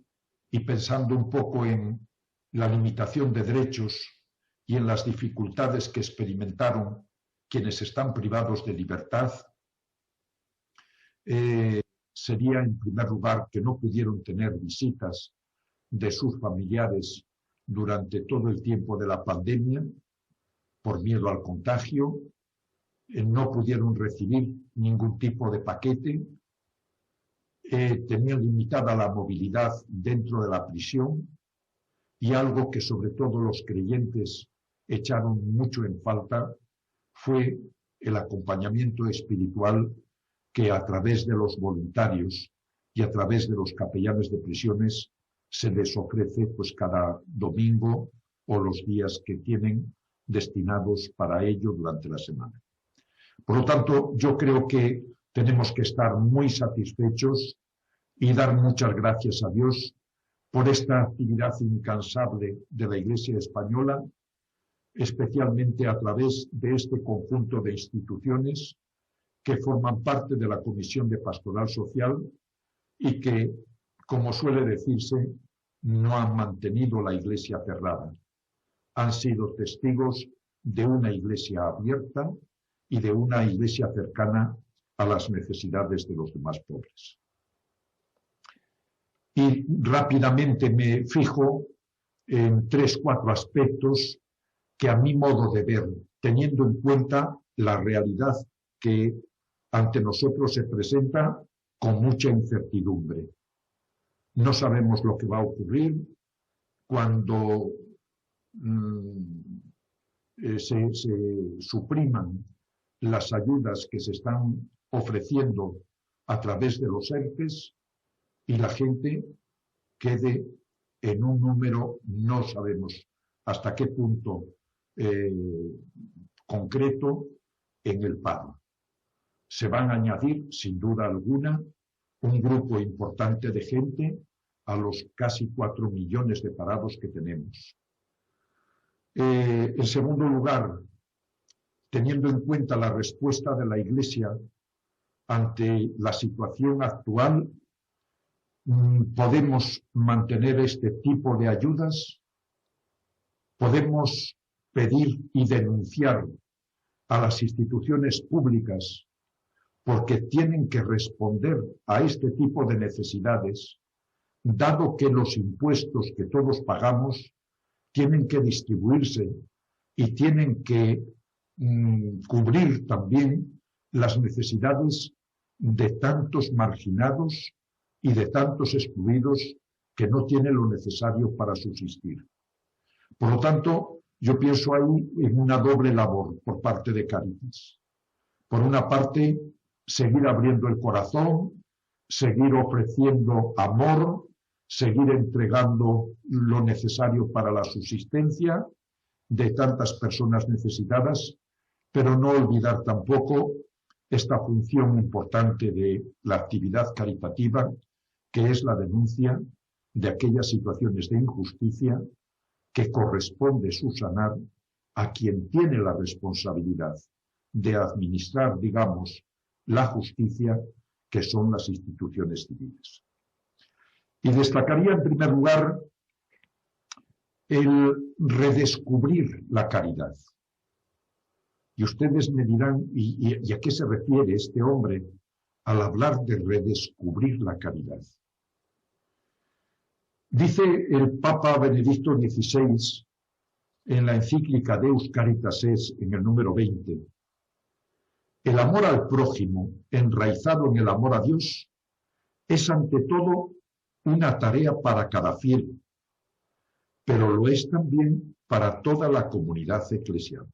y pensando un poco en la limitación de derechos y en las dificultades que experimentaron quienes están privados de libertad, sería en primer lugar que no pudieron tener visitas de sus familiares durante todo el tiempo de la pandemia por miedo al contagio, no pudieron recibir ningún tipo de paquete, tenían limitada la movilidad dentro de la prisión y algo que sobre todo los creyentes echaron mucho en falta fue el acompañamiento espiritual que a través de los voluntarios y a través de los capellanes de prisiones se les ofrece pues cada domingo o los días que tienen destinados para ello durante la semana. Por lo tanto, yo creo que tenemos que estar muy satisfechos y dar muchas gracias a Dios por esta actividad incansable de la Iglesia española, especialmente a través de este conjunto de instituciones que forman parte de la Comisión de Pastoral Social y que, como suele decirse, no han mantenido la Iglesia cerrada. Han sido testigos de una Iglesia abierta y de una Iglesia cercana a las necesidades de los demás pobres. Y rápidamente me fijo en 3 o 4 aspectos que a mi modo de ver, teniendo en cuenta la realidad que ante nosotros se presenta con mucha incertidumbre. No sabemos lo que va a ocurrir cuando se supriman las ayudas que se están ofreciendo a través de los ERTES y la gente quede en un número, no sabemos hasta qué punto concreto en el paro. Se van a añadir, sin duda alguna, un grupo importante de gente a los casi 4 millones de parados que tenemos. En segundo lugar, teniendo en cuenta la respuesta de la Iglesia ante la situación actual, ¿podemos mantener este tipo de ayudas? ¿Podemos pedir y denunciar a las instituciones públicas porque tienen que responder a este tipo de necesidades, dado que los impuestos que todos pagamos tienen que distribuirse y tienen que cubrir también las necesidades de tantos marginados y de tantos excluidos que no tienen lo necesario para subsistir? Por lo tanto, yo pienso ahí en una doble labor por parte de Cáritas. Por una parte, seguir abriendo el corazón, seguir ofreciendo amor, seguir entregando lo necesario para la subsistencia de tantas personas necesitadas, pero no olvidar tampoco esta función importante de la actividad caritativa, que es la denuncia de aquellas situaciones de injusticia que corresponde subsanar a quien tiene la responsabilidad de administrar, digamos, la justicia, que son las instituciones civiles. Y destacaría en primer lugar el redescubrir la caridad. Y ustedes me dirán, ¿y a qué se refiere este hombre al hablar de redescubrir la caridad? Dice el Papa Benedicto XVI en la encíclica Deus Caritas Es, en el número 20, el amor al prójimo, enraizado en el amor a Dios, es ante todo una tarea para cada fiel, pero lo es también para toda la comunidad eclesial.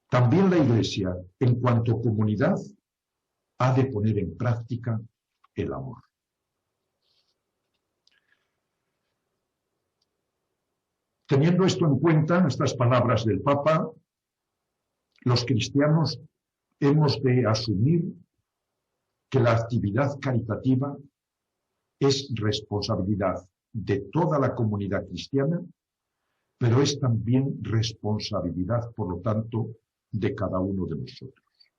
También la Iglesia, en cuanto comunidad, ha de poner en práctica el amor. Teniendo esto en cuenta, estas palabras del Papa, los cristianos hemos de asumir que la actividad caritativa es responsabilidad de toda la comunidad cristiana, pero es también responsabilidad, por lo tanto, de cada uno de nosotros,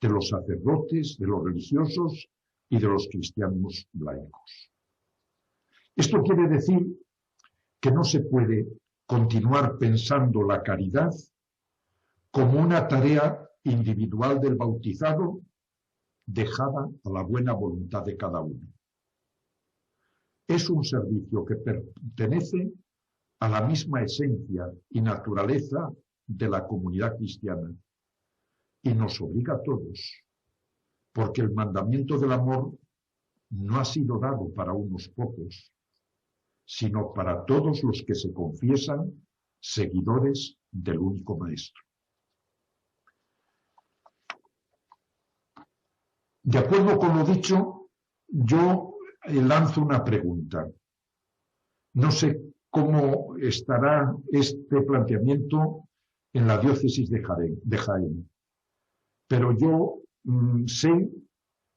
de los sacerdotes, de los religiosos y de los cristianos laicos. Esto quiere decir que no se puede continuar pensando la caridad como una tarea individual del bautizado dejada a la buena voluntad de cada uno. Es un servicio que pertenece a la misma esencia y naturaleza de la comunidad cristiana y nos obliga a todos, porque el mandamiento del amor no ha sido dado para unos pocos, sino para todos los que se confiesan seguidores del único Maestro. De acuerdo con lo dicho, yo lanzo una pregunta. No sé cómo estará este planteamiento en la diócesis de Jaén, pero yo sé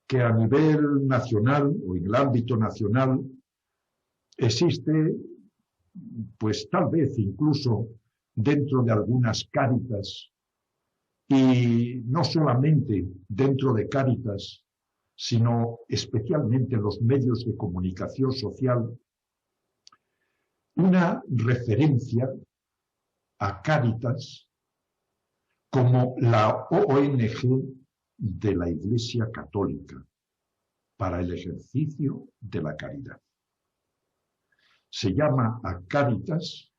que a nivel nacional o en el ámbito nacional existe, pues tal vez incluso dentro de algunas Cáritas, y no solamente dentro de Cáritas, sino especialmente en los medios de comunicación social, una referencia a Cáritas como la ONG de la Iglesia Católica para el ejercicio de la caridad. Se llama a Cáritas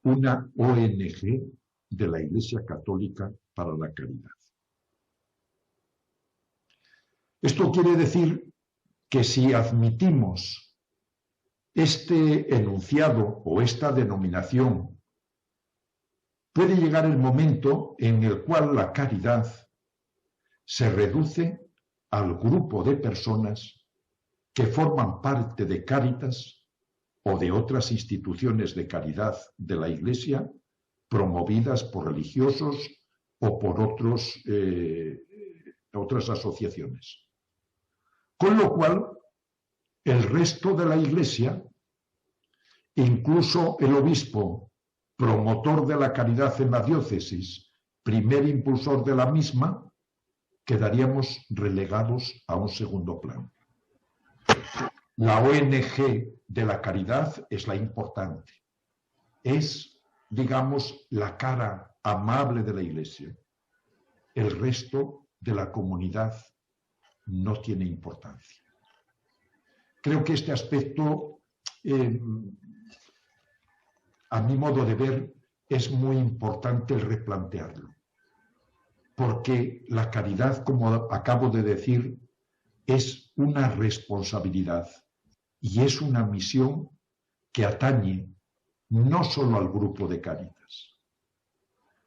una ONG de la Iglesia Católica para la caridad. Esto quiere decir que si admitimos este enunciado o esta denominación, puede llegar el momento en el cual la caridad se reduce al grupo de personas que forman parte de Cáritas o de otras instituciones de caridad de la Iglesia promovidas por religiosos o por otras asociaciones. Con lo cual, el resto de la Iglesia, incluso el obispo, promotor de la caridad en la diócesis, primer impulsor de la misma, quedaríamos relegados a un segundo plano. La ONG de la caridad es la importante. Es, digamos, la cara amable de la Iglesia. El resto de la comunidad no tiene importancia. Creo que este aspecto, a mi modo de ver, es muy importante el replantearlo. Porque la caridad, como acabo de decir, es una responsabilidad y es una misión que atañe no solo al grupo de Cáritas.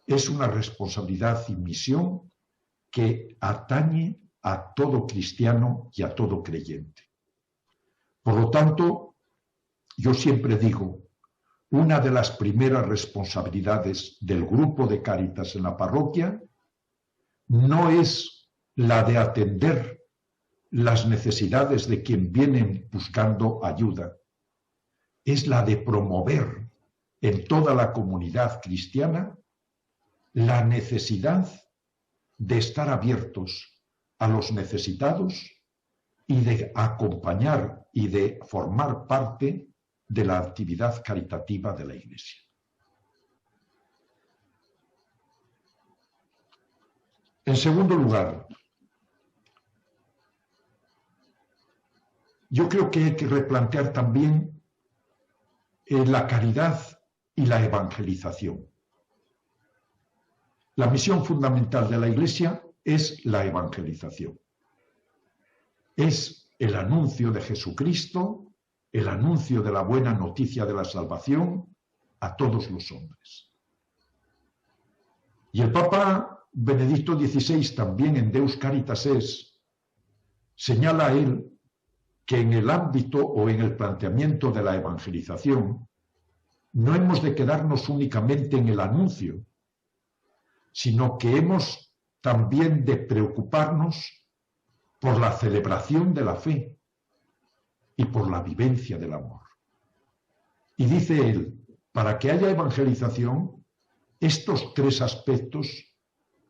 Es una responsabilidad y misión que atañe a todo cristiano y a todo creyente. Por lo tanto, yo siempre digo, una de las primeras responsabilidades del grupo de Cáritas en la parroquia no es la de atender las necesidades de quien viene buscando ayuda, es la de promover en toda la comunidad cristiana la necesidad de estar abiertos a los necesitados y de acompañar y de formar parte de la actividad caritativa de la Iglesia. En segundo lugar, yo creo que hay que replantear también la caridad y la evangelización. La misión fundamental de la Iglesia es la evangelización. Es el anuncio de Jesucristo, el anuncio de la buena noticia de la salvación a todos los hombres. Y el Papa Benedicto XVI, también en Deus Caritas Es, señala a él que en el ámbito o en el planteamiento de la evangelización no hemos de quedarnos únicamente en el anuncio, sino que hemos también de preocuparnos por la celebración de la fe y por la vivencia del amor. Y dice él, para que haya evangelización, estos tres aspectos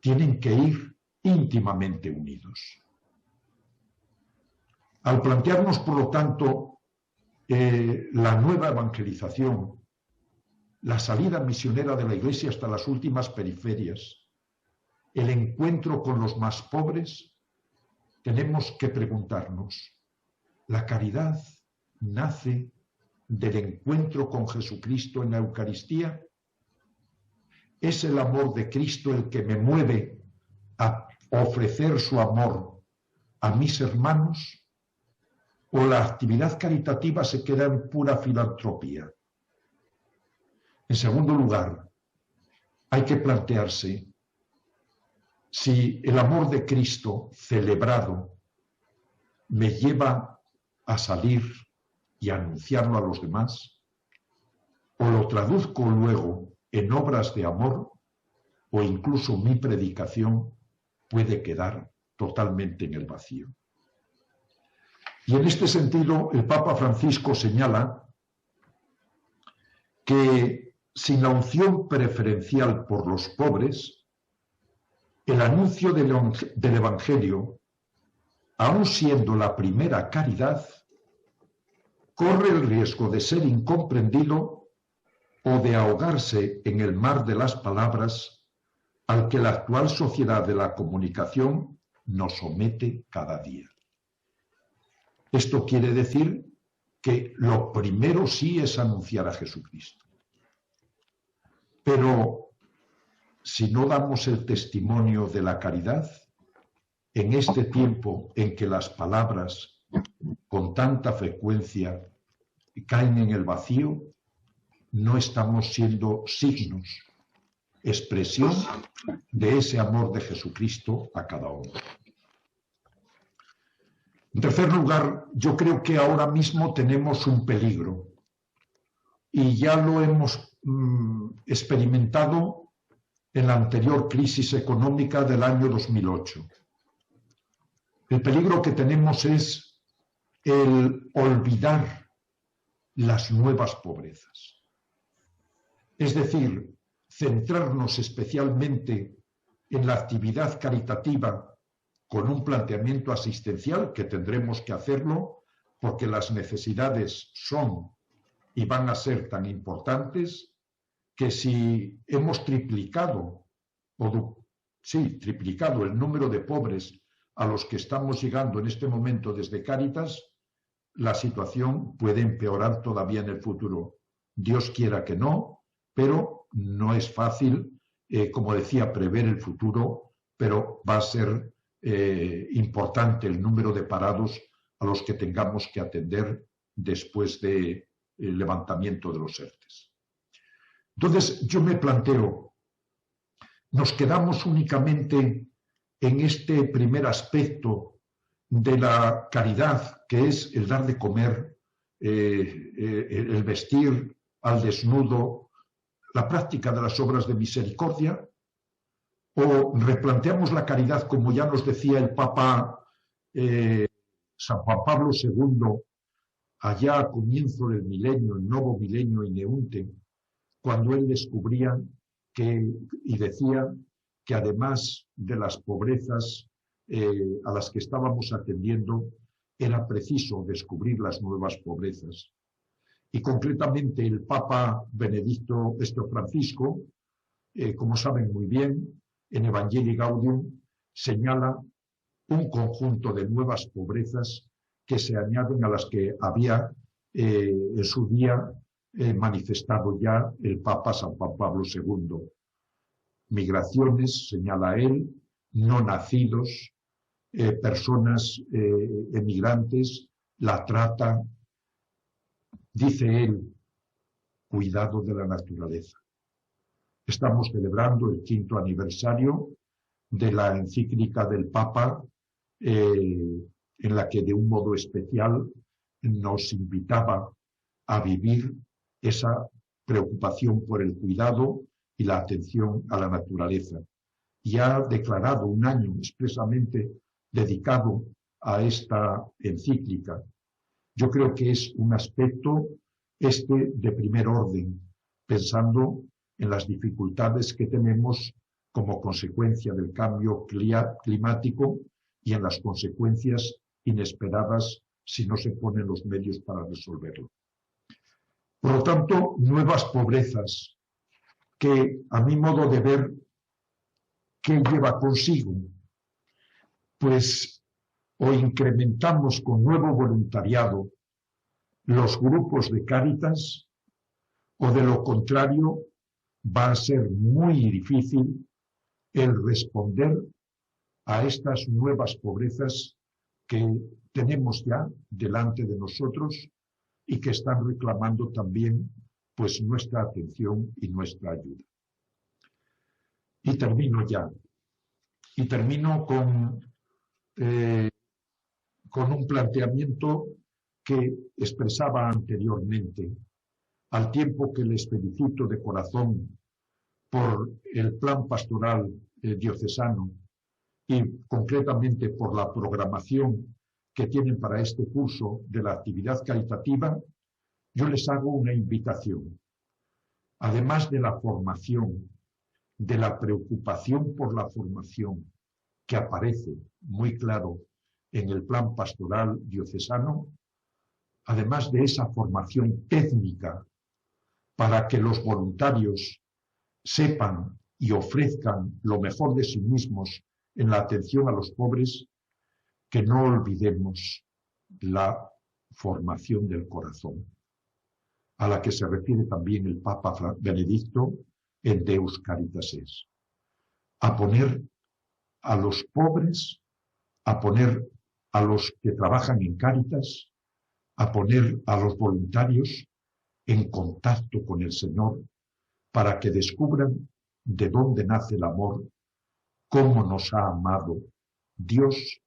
tienen que ir íntimamente unidos. Al plantearnos, por lo tanto, la nueva evangelización, la salida misionera de la Iglesia hasta las últimas periferias, el encuentro con los más pobres, tenemos que preguntarnos, ¿la caridad nace del encuentro con Jesucristo en la Eucaristía? ¿Es el amor de Cristo el que me mueve a ofrecer su amor a mis hermanos? ¿O la actividad caritativa se queda en pura filantropía? En segundo lugar, hay que plantearse si el amor de Cristo celebrado me lleva a salir y a anunciarlo a los demás, o lo traduzco luego en obras de amor, o incluso mi predicación puede quedar totalmente en el vacío. Y en este sentido, el Papa Francisco señala que sin la unción preferencial por los pobres, el anuncio del Evangelio, aun siendo la primera caridad, corre el riesgo de ser incomprendido o de ahogarse en el mar de las palabras al que la actual sociedad de la comunicación nos somete cada día. Esto quiere decir que lo primero sí es anunciar a Jesucristo. Pero si no damos el testimonio de la caridad, en este tiempo en que las palabras con tanta frecuencia caen en el vacío, no estamos siendo signos, expresión de ese amor de Jesucristo a cada hombre. En tercer lugar, yo creo que ahora mismo tenemos un peligro, y ya lo hemos experimentado en la anterior crisis económica del año 2008. El peligro que tenemos es el olvidar las nuevas pobrezas. Es decir, centrarnos especialmente en la actividad caritativa con un planteamiento asistencial, que tendremos que hacerlo porque las necesidades son y van a ser tan importantes que si hemos triplicado el número de pobres a los que estamos llegando en este momento desde Cáritas, la situación puede empeorar todavía en el futuro. Dios quiera que no, pero no es fácil, como decía, prever el futuro, pero va a ser importante el número de parados a los que tengamos que atender después del levantamiento de los ERTES. Entonces, yo me planteo, ¿nos quedamos únicamente en este primer aspecto de la caridad, que es el dar de comer, el vestir al desnudo, la práctica de las obras de misericordia? ¿O replanteamos la caridad, como ya nos decía el Papa San Juan Pablo II, allá a comienzo del milenio, el nuevo milenio Ineunte, cuando él descubría y decía que además de las pobrezas a las que estábamos atendiendo, era preciso descubrir las nuevas pobrezas? Y concretamente el Papa Benedicto Francisco, como saben muy bien, en Evangelii Gaudium señala un conjunto de nuevas pobrezas que se añaden a las que había en su día manifestado ya el Papa San Juan Pablo II. Migraciones, señala él, no nacidos, personas emigrantes, la trata. Dice él, cuidado de la naturaleza. Estamos celebrando el 5º aniversario de la encíclica del Papa, en la que de un modo especial nos invitaba a vivir esa preocupación por el cuidado y la atención a la naturaleza. Y ha declarado un año expresamente dedicado a esta encíclica. Yo creo que es un aspecto de primer orden, pensando en las dificultades que tenemos como consecuencia del cambio climático y en las consecuencias inesperadas si no se ponen los medios para resolverlo. Por lo tanto, nuevas pobrezas que, a mi modo de ver, ¿qué lleva consigo? Pues o incrementamos con nuevo voluntariado los grupos de Cáritas, o de lo contrario va a ser muy difícil el responder a estas nuevas pobrezas que tenemos ya delante de nosotros y que están reclamando también pues nuestra atención y nuestra ayuda. Y termino ya. Y termino con un planteamiento que expresaba anteriormente, al tiempo que les felicito de corazón por el plan pastoral diocesano y concretamente por la programación que tienen para este curso de la actividad caritativa, yo les hago una invitación. Además de la formación, de la preocupación por la formación que aparece muy claro en el plan pastoral diocesano, además de esa formación técnica para que los voluntarios sepan y ofrezcan lo mejor de sí mismos en la atención a los pobres, que no olvidemos la formación del corazón, a la que se refiere también el Papa Benedicto en Deus Caritas Es. A poner a los pobres, a poner a los que trabajan en Cáritas, a poner a los voluntarios en contacto con el Señor para que descubran de dónde nace el amor, cómo nos ha amado Dios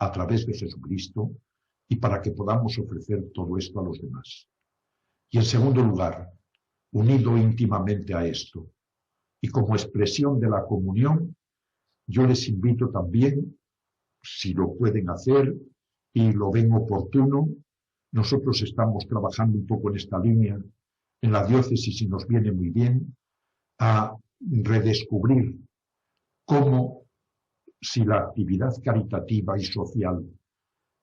a través de Jesucristo y para que podamos ofrecer todo esto a los demás. Y en segundo lugar, unido íntimamente a esto. Y como expresión de la comunión, yo les invito también, si lo pueden hacer y lo ven oportuno, nosotros estamos trabajando un poco en esta línea en la diócesis y nos viene muy bien, a redescubrir cómo, si la actividad caritativa y social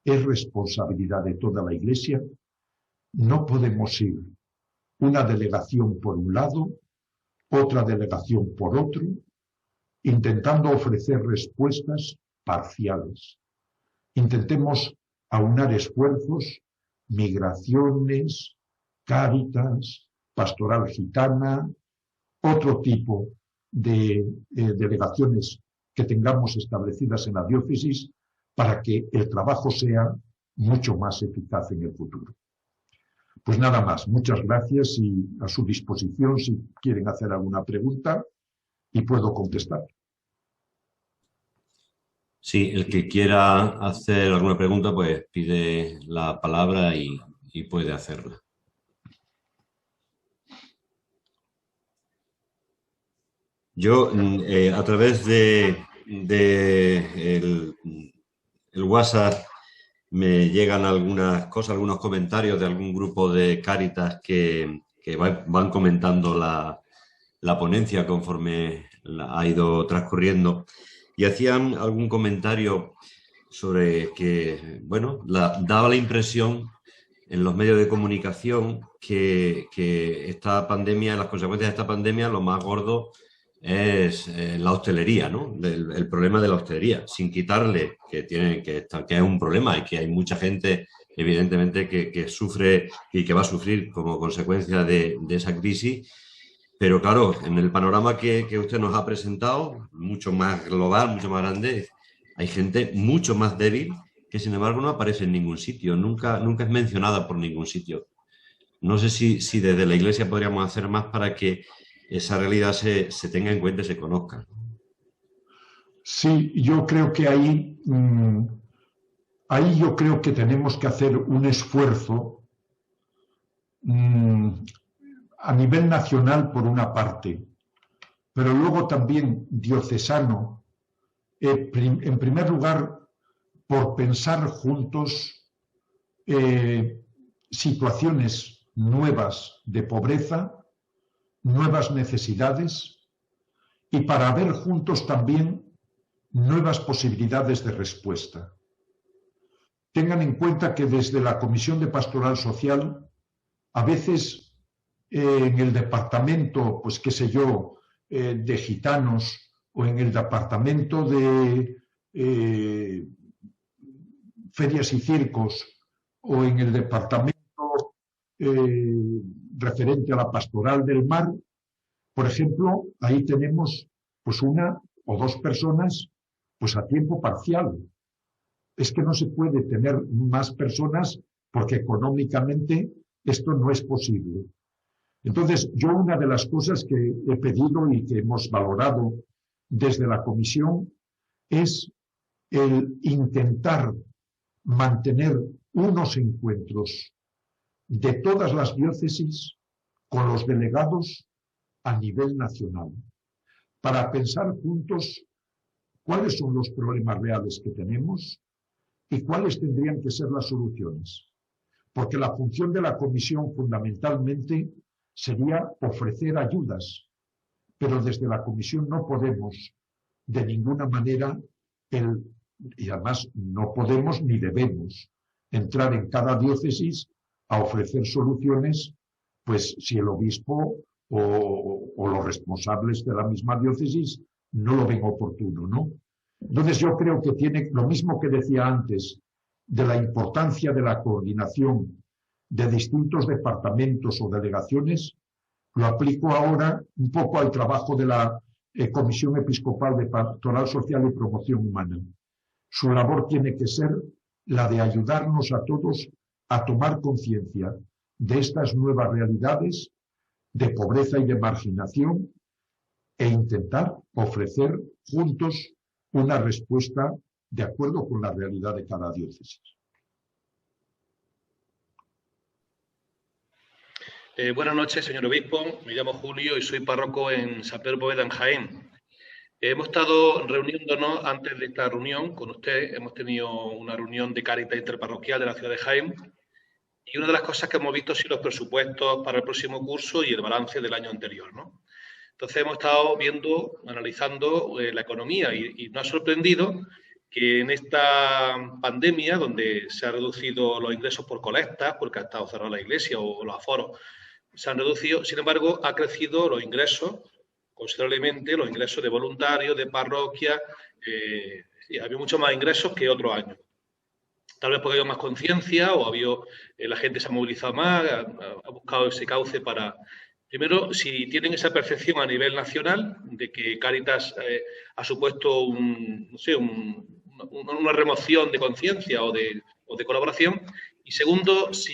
es responsabilidad de toda la Iglesia, no podemos ir una delegación por un lado, otra delegación por otro, intentando ofrecer respuestas parciales. Intentemos aunar esfuerzos, migraciones, Cáritas, Pastoral Gitana, otro tipo de delegaciones que tengamos establecidas en la diócesis para que el trabajo sea mucho más eficaz en el futuro. Pues nada más, muchas gracias y a su disposición si quieren hacer alguna pregunta y puedo contestar. Sí, el que quiera hacer alguna pregunta, pues pide la palabra y puede hacerla. Yo, a través de el WhatsApp, me llegan algunas cosas, algunos comentarios de algún grupo de Cáritas que van comentando la ponencia conforme ha ido transcurriendo y hacían algún comentario sobre que, bueno, daba la impresión en los medios de comunicación que esta pandemia, las consecuencias de esta pandemia, lo más gordo es la hostelería, ¿no? El problema de la hostelería, sin quitarle que es un problema y que hay mucha gente, evidentemente, que sufre y que va a sufrir como consecuencia de esa crisis. Pero claro, en el panorama que usted nos ha presentado, mucho más global, mucho más grande, hay gente mucho más débil que sin embargo no aparece en ningún sitio, nunca es mencionada por ningún sitio. No sé si desde la Iglesia podríamos hacer más para que esa realidad se tenga en cuenta y se conozca. Sí, yo creo que ahí yo creo que tenemos que hacer un esfuerzo a nivel nacional por una parte, pero luego también diocesano, en primer lugar, por pensar juntos situaciones nuevas de pobreza, nuevas necesidades y para ver juntos también nuevas posibilidades de respuesta. Tengan en cuenta que desde la Comisión de Pastoral Social, a veces en el departamento, pues qué sé yo, de gitanos o en el departamento de ferias y circos o en el departamento referente a la pastoral del mar, por ejemplo, ahí tenemos pues una o dos personas pues a tiempo parcial. Es que no se puede tener más personas porque económicamente esto no es posible. Entonces, yo una de las cosas que he pedido y que hemos valorado desde la comisión es el intentar mantener unos encuentros de todas las diócesis con los delegados a nivel nacional, para pensar juntos cuáles son los problemas reales que tenemos y cuáles tendrían que ser las soluciones. Porque la función de la comisión fundamentalmente sería ofrecer ayudas, pero desde la comisión no podemos de ninguna manera, y además no podemos ni debemos entrar en cada diócesis a ofrecer soluciones, pues si el obispo o los responsables de la misma diócesis no lo ven oportuno, ¿no? Entonces yo creo que tiene lo mismo que decía antes de la importancia de la coordinación de distintos departamentos o delegaciones, lo aplico ahora un poco al trabajo de la Comisión Episcopal de Pastoral Social y Promoción Humana. Su labor tiene que ser la de ayudarnos a todos a tomar conciencia de estas nuevas realidades de pobreza y de marginación e intentar ofrecer juntos una respuesta de acuerdo con la realidad de cada diócesis. Buenas noches, señor obispo. Me llamo Julio y soy párroco en San Pedro Poveda, en Jaén. Hemos estado reuniéndonos antes de esta reunión con usted. Hemos tenido una reunión de Cáritas interparroquial de la ciudad de Jaén. Y una de las cosas que hemos visto han sido los presupuestos para el próximo curso y el balance del año anterior, ¿no? Entonces hemos estado viendo, analizando la economía y nos ha sorprendido que en esta pandemia, donde se han reducido los ingresos por colectas, porque ha estado cerrada la iglesia o los aforos, se han reducido, sin embargo, ha crecido los ingresos considerablemente, los ingresos de voluntarios, de parroquias, y había mucho más ingresos que otros años. Tal vez porque ha habido más conciencia o la gente se ha movilizado más, ha buscado ese cauce para... Primero, si tienen esa percepción a nivel nacional de que Cáritas ha supuesto una remoción de conciencia o de colaboración. Y segundo, si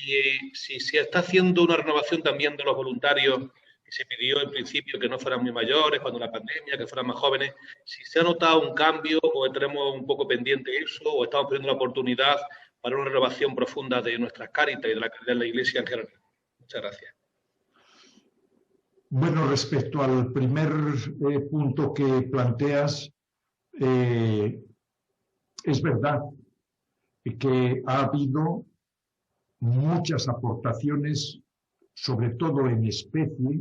se está haciendo una renovación también de los voluntarios que se pidió en principio que no fueran muy mayores cuando la pandemia, que fueran más jóvenes, si se ha notado un cambio o tenemos un poco pendiente eso o estamos perdiendo la oportunidad para una renovación profunda de nuestras Cáritas y de la Iglesia en general. Muchas gracias. Bueno, respecto al primer punto que planteas, es verdad que ha habido muchas aportaciones, sobre todo en especie,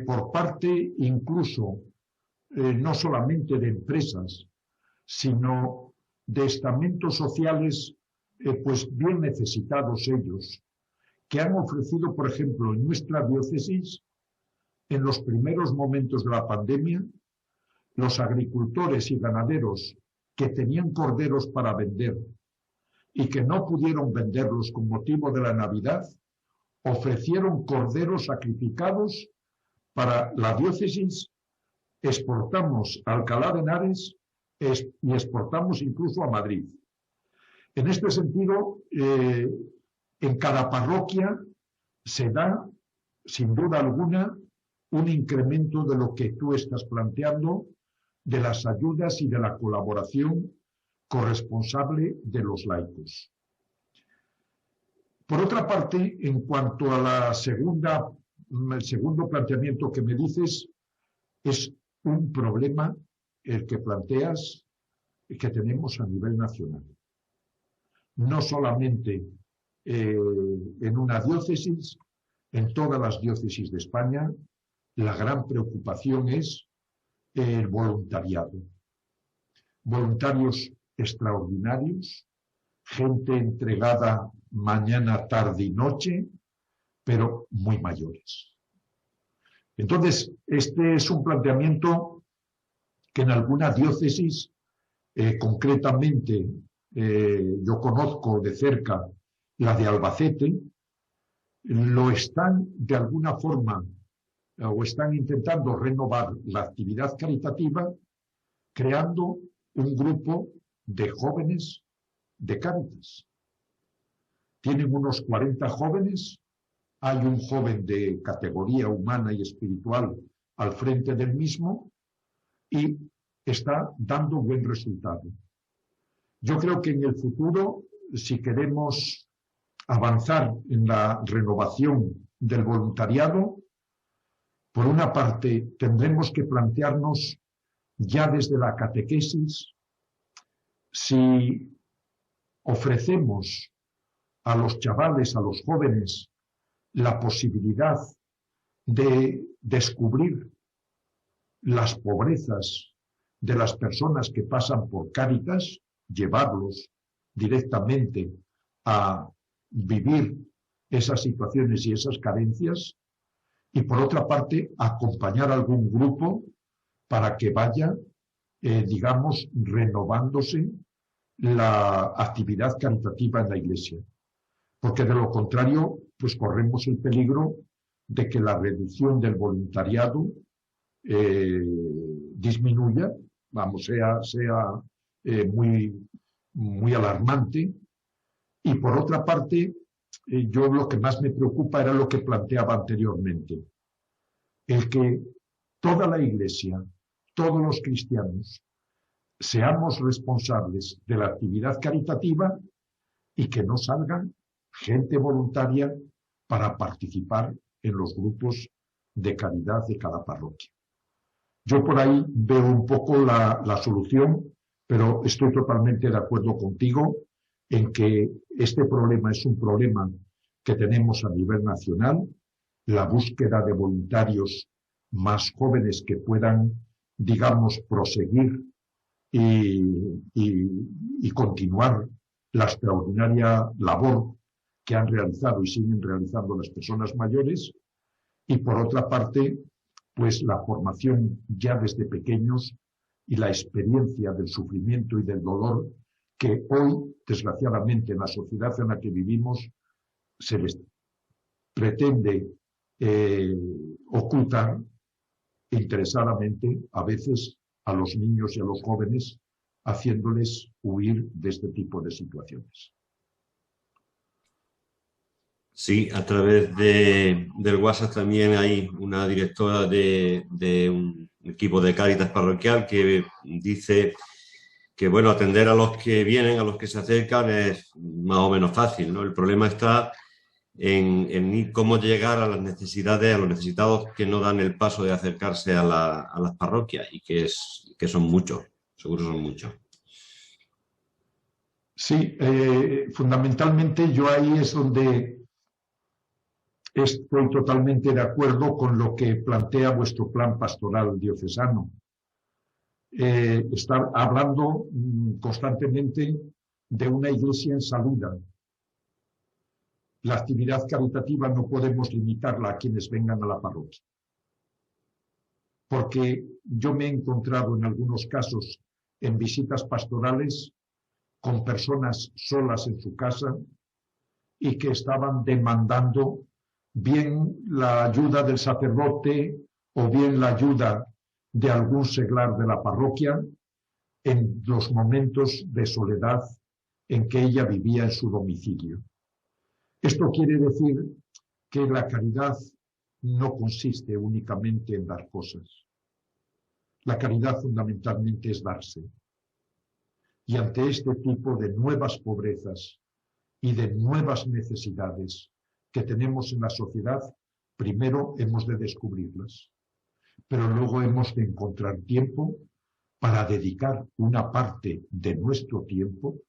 por parte incluso no solamente de empresas, sino de estamentos sociales, pues bien necesitados ellos, que han ofrecido, por ejemplo, en nuestra diócesis, en los primeros momentos de la pandemia, los agricultores y ganaderos que tenían corderos para vender y que no pudieron venderlos con motivo de la Navidad, ofrecieron corderos sacrificados para la diócesis. Exportamos a Alcalá de Henares y exportamos incluso a Madrid. En este sentido, en cada parroquia se da, sin duda alguna, un incremento de lo que tú estás planteando, de las ayudas y de la colaboración corresponsable de los laicos. Por otra parte, en cuanto a el segundo planteamiento que me dices, es un problema el que planteas que tenemos a nivel nacional. No solamente en una diócesis, en todas las diócesis de España, la gran preocupación es el voluntariado. Voluntarios extraordinarios, gente entregada mañana, tarde y noche, pero muy mayores. Entonces, este es un planteamiento que en alguna diócesis, concretamente, yo conozco de cerca la de Albacete, lo están de alguna forma o están intentando renovar la actividad caritativa creando un grupo de jóvenes de Cáritas. Tienen unos 40 jóvenes, hay un joven de categoría humana y espiritual al frente del mismo y está dando buen resultado. Yo creo que en el futuro, si queremos avanzar en la renovación del voluntariado, por una parte tendremos que plantearnos ya desde la catequesis si ofrecemos a los chavales, a los jóvenes, la posibilidad de descubrir las pobrezas de las personas que pasan por Cáritas, llevarlos directamente a vivir esas situaciones y esas carencias, y por otra parte acompañar a algún grupo para que vaya, digamos, renovándose la actividad caritativa en la Iglesia. Porque de lo contrario, pues corremos el peligro de que la reducción del voluntariado disminuya, sea muy alarmante. Y por otra parte, yo lo que más me preocupa era lo que planteaba anteriormente, el que toda la Iglesia, todos los cristianos, seamos responsables de la actividad caritativa y que no salgan gente voluntaria para participar en los grupos de caridad de cada parroquia. Yo por ahí veo un poco la solución, pero estoy totalmente de acuerdo contigo en que este problema es un problema que tenemos a nivel nacional, la búsqueda de voluntarios más jóvenes que puedan, digamos, proseguir y continuar la extraordinaria labor que han realizado y siguen realizando las personas mayores, y por otra parte, pues la formación ya desde pequeños y la experiencia del sufrimiento y del dolor que hoy, desgraciadamente, en la sociedad en la que vivimos, se les pretende ocultar interesadamente, a veces, a los niños y a los jóvenes, haciéndoles huir de este tipo de situaciones. Sí, a través del WhatsApp también hay una directora de un equipo de Cáritas parroquial que dice que, bueno, atender a los que vienen, a los que se acercan es más o menos fácil, ¿no? El problema está en cómo llegar a las necesidades, a los necesitados que no dan el paso de acercarse a las parroquias y que son muchos, seguro son muchos. Sí, fundamentalmente yo ahí es donde estoy totalmente de acuerdo con lo que plantea vuestro plan pastoral diocesano. Estar hablando constantemente de una iglesia en salida. La actividad caritativa no podemos limitarla a quienes vengan a la parroquia. Porque yo me he encontrado en algunos casos en visitas pastorales con personas solas en su casa y que estaban demandando bien la ayuda del sacerdote o bien la ayuda de algún seglar de la parroquia en los momentos de soledad en que ella vivía en su domicilio. Esto quiere decir que la caridad no consiste únicamente en dar cosas. La caridad fundamentalmente es darse. Y ante este tipo de nuevas pobrezas y de nuevas necesidades que tenemos en la sociedad, primero hemos de descubrirlas, pero luego hemos de encontrar tiempo para dedicar una parte de nuestro tiempo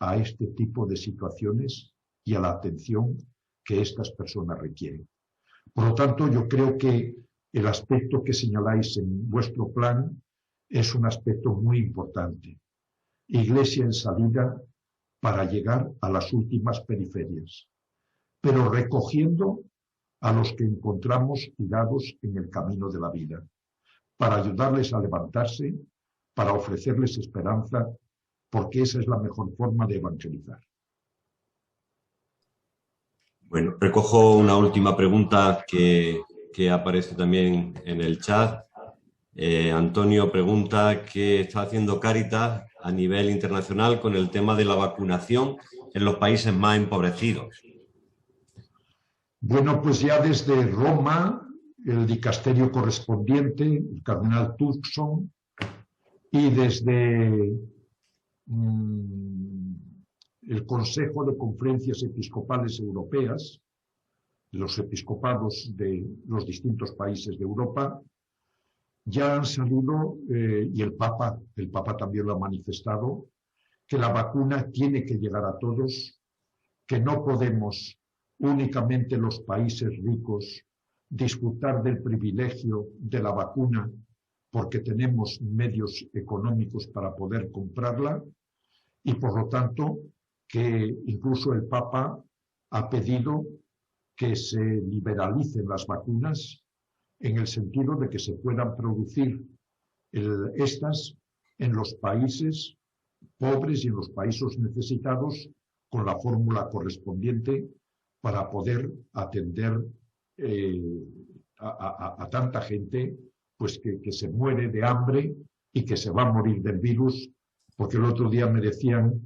a este tipo de situaciones y a la atención que estas personas requieren. Por lo tanto, yo creo que el aspecto que señaláis en vuestro plan es un aspecto muy importante. Iglesia en salida para llegar a las últimas periferias, pero recogiendo a los que encontramos tirados en el camino de la vida, para ayudarles a levantarse, para ofrecerles esperanza, porque esa es la mejor forma de evangelizar. Bueno, recojo una última pregunta que aparece también en el chat. Antonio pregunta qué está haciendo Cáritas a nivel internacional con el tema de la vacunación en los países más empobrecidos. Bueno, pues ya desde Roma, el dicasterio correspondiente, el cardenal Turkson, y desde el Consejo de Conferencias Episcopales Europeas, los episcopados de los distintos países de Europa, ya han salido, y el Papa también lo ha manifestado, que la vacuna tiene que llegar a todos, que no podemos únicamente los países ricos disfrutar del privilegio de la vacuna porque tenemos medios económicos para poder comprarla, y por lo tanto que incluso el Papa ha pedido que se liberalicen las vacunas en el sentido de que se puedan producir estas en los países pobres y en los países necesitados con la fórmula correspondiente para poder atender a tanta gente pues que se muere de hambre y que se va a morir del virus, porque el otro día me decían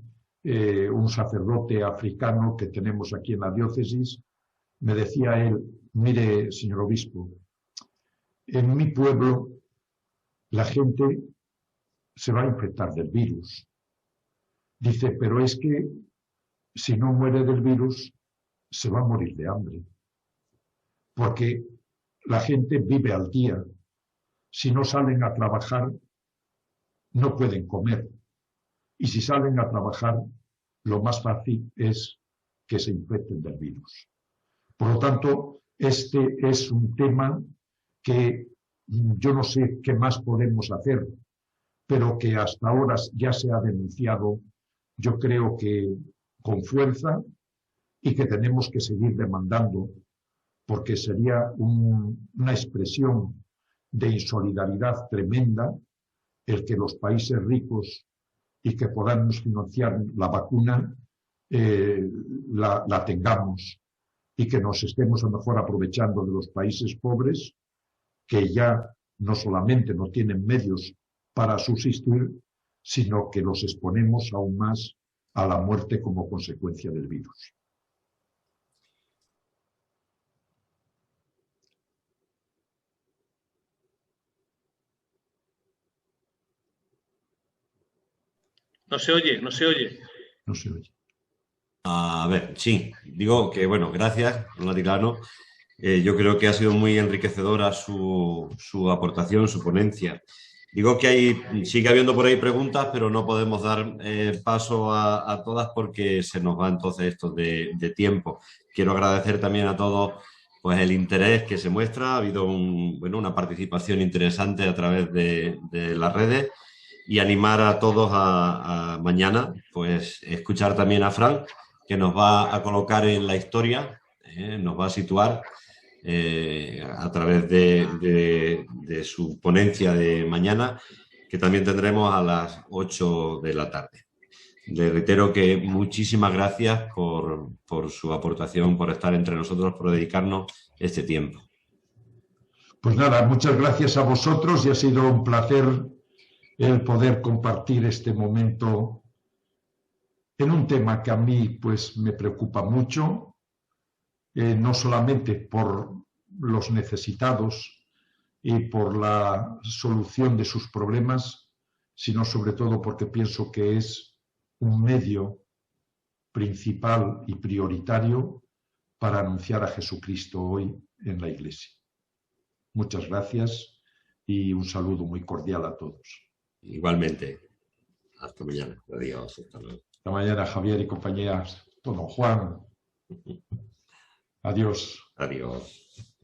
un sacerdote africano que tenemos aquí en la diócesis, me decía él, mire, señor obispo, en mi pueblo la gente se va a infectar del virus. Dice, pero es que si no muere del virus, se va a morir de hambre, porque la gente vive al día. Si no salen a trabajar, no pueden comer. Y si salen a trabajar, lo más fácil es que se infecten del virus. Por lo tanto, este es un tema que yo no sé qué más podemos hacer, pero que hasta ahora ya se ha denunciado, yo creo que con fuerza, y que tenemos que seguir demandando, porque sería una expresión de insolidaridad tremenda el que los países ricos y que podamos financiar la vacuna la tengamos, y que nos estemos a lo mejor aprovechando de los países pobres que ya no solamente no tienen medios para subsistir, sino que los exponemos aún más a la muerte como consecuencia del virus. No se oye, no se oye. No se oye. A ver, sí, digo que, bueno, gracias, don Atilano. Yo creo que ha sido muy enriquecedora su aportación, su ponencia. Digo que sigue habiendo por ahí preguntas, pero no podemos dar paso a todas porque se nos va entonces esto de tiempo. Quiero agradecer también a todos pues, el interés que se muestra. Ha habido una participación interesante a través de las redes y animar a todos a mañana pues, escuchar también a Fran, que nos va a colocar en la historia, nos va a situar a través de su ponencia de mañana, que también tendremos a las 8 de la tarde. Le reitero que muchísimas gracias por su aportación, por estar entre nosotros, por dedicarnos este tiempo. Pues nada, muchas gracias a vosotros y ha sido un placer el poder compartir este momento en un tema que a mí pues me preocupa mucho, no solamente por los necesitados y por la solución de sus problemas, sino sobre todo porque pienso que es un medio principal y prioritario para anunciar a Jesucristo hoy en la Iglesia. Muchas gracias y un saludo muy cordial a todos. Igualmente. Hasta mañana. Adiós. Hasta luego. Hasta mañana, Javier y compañeras. Don Juan. Adiós. Adiós.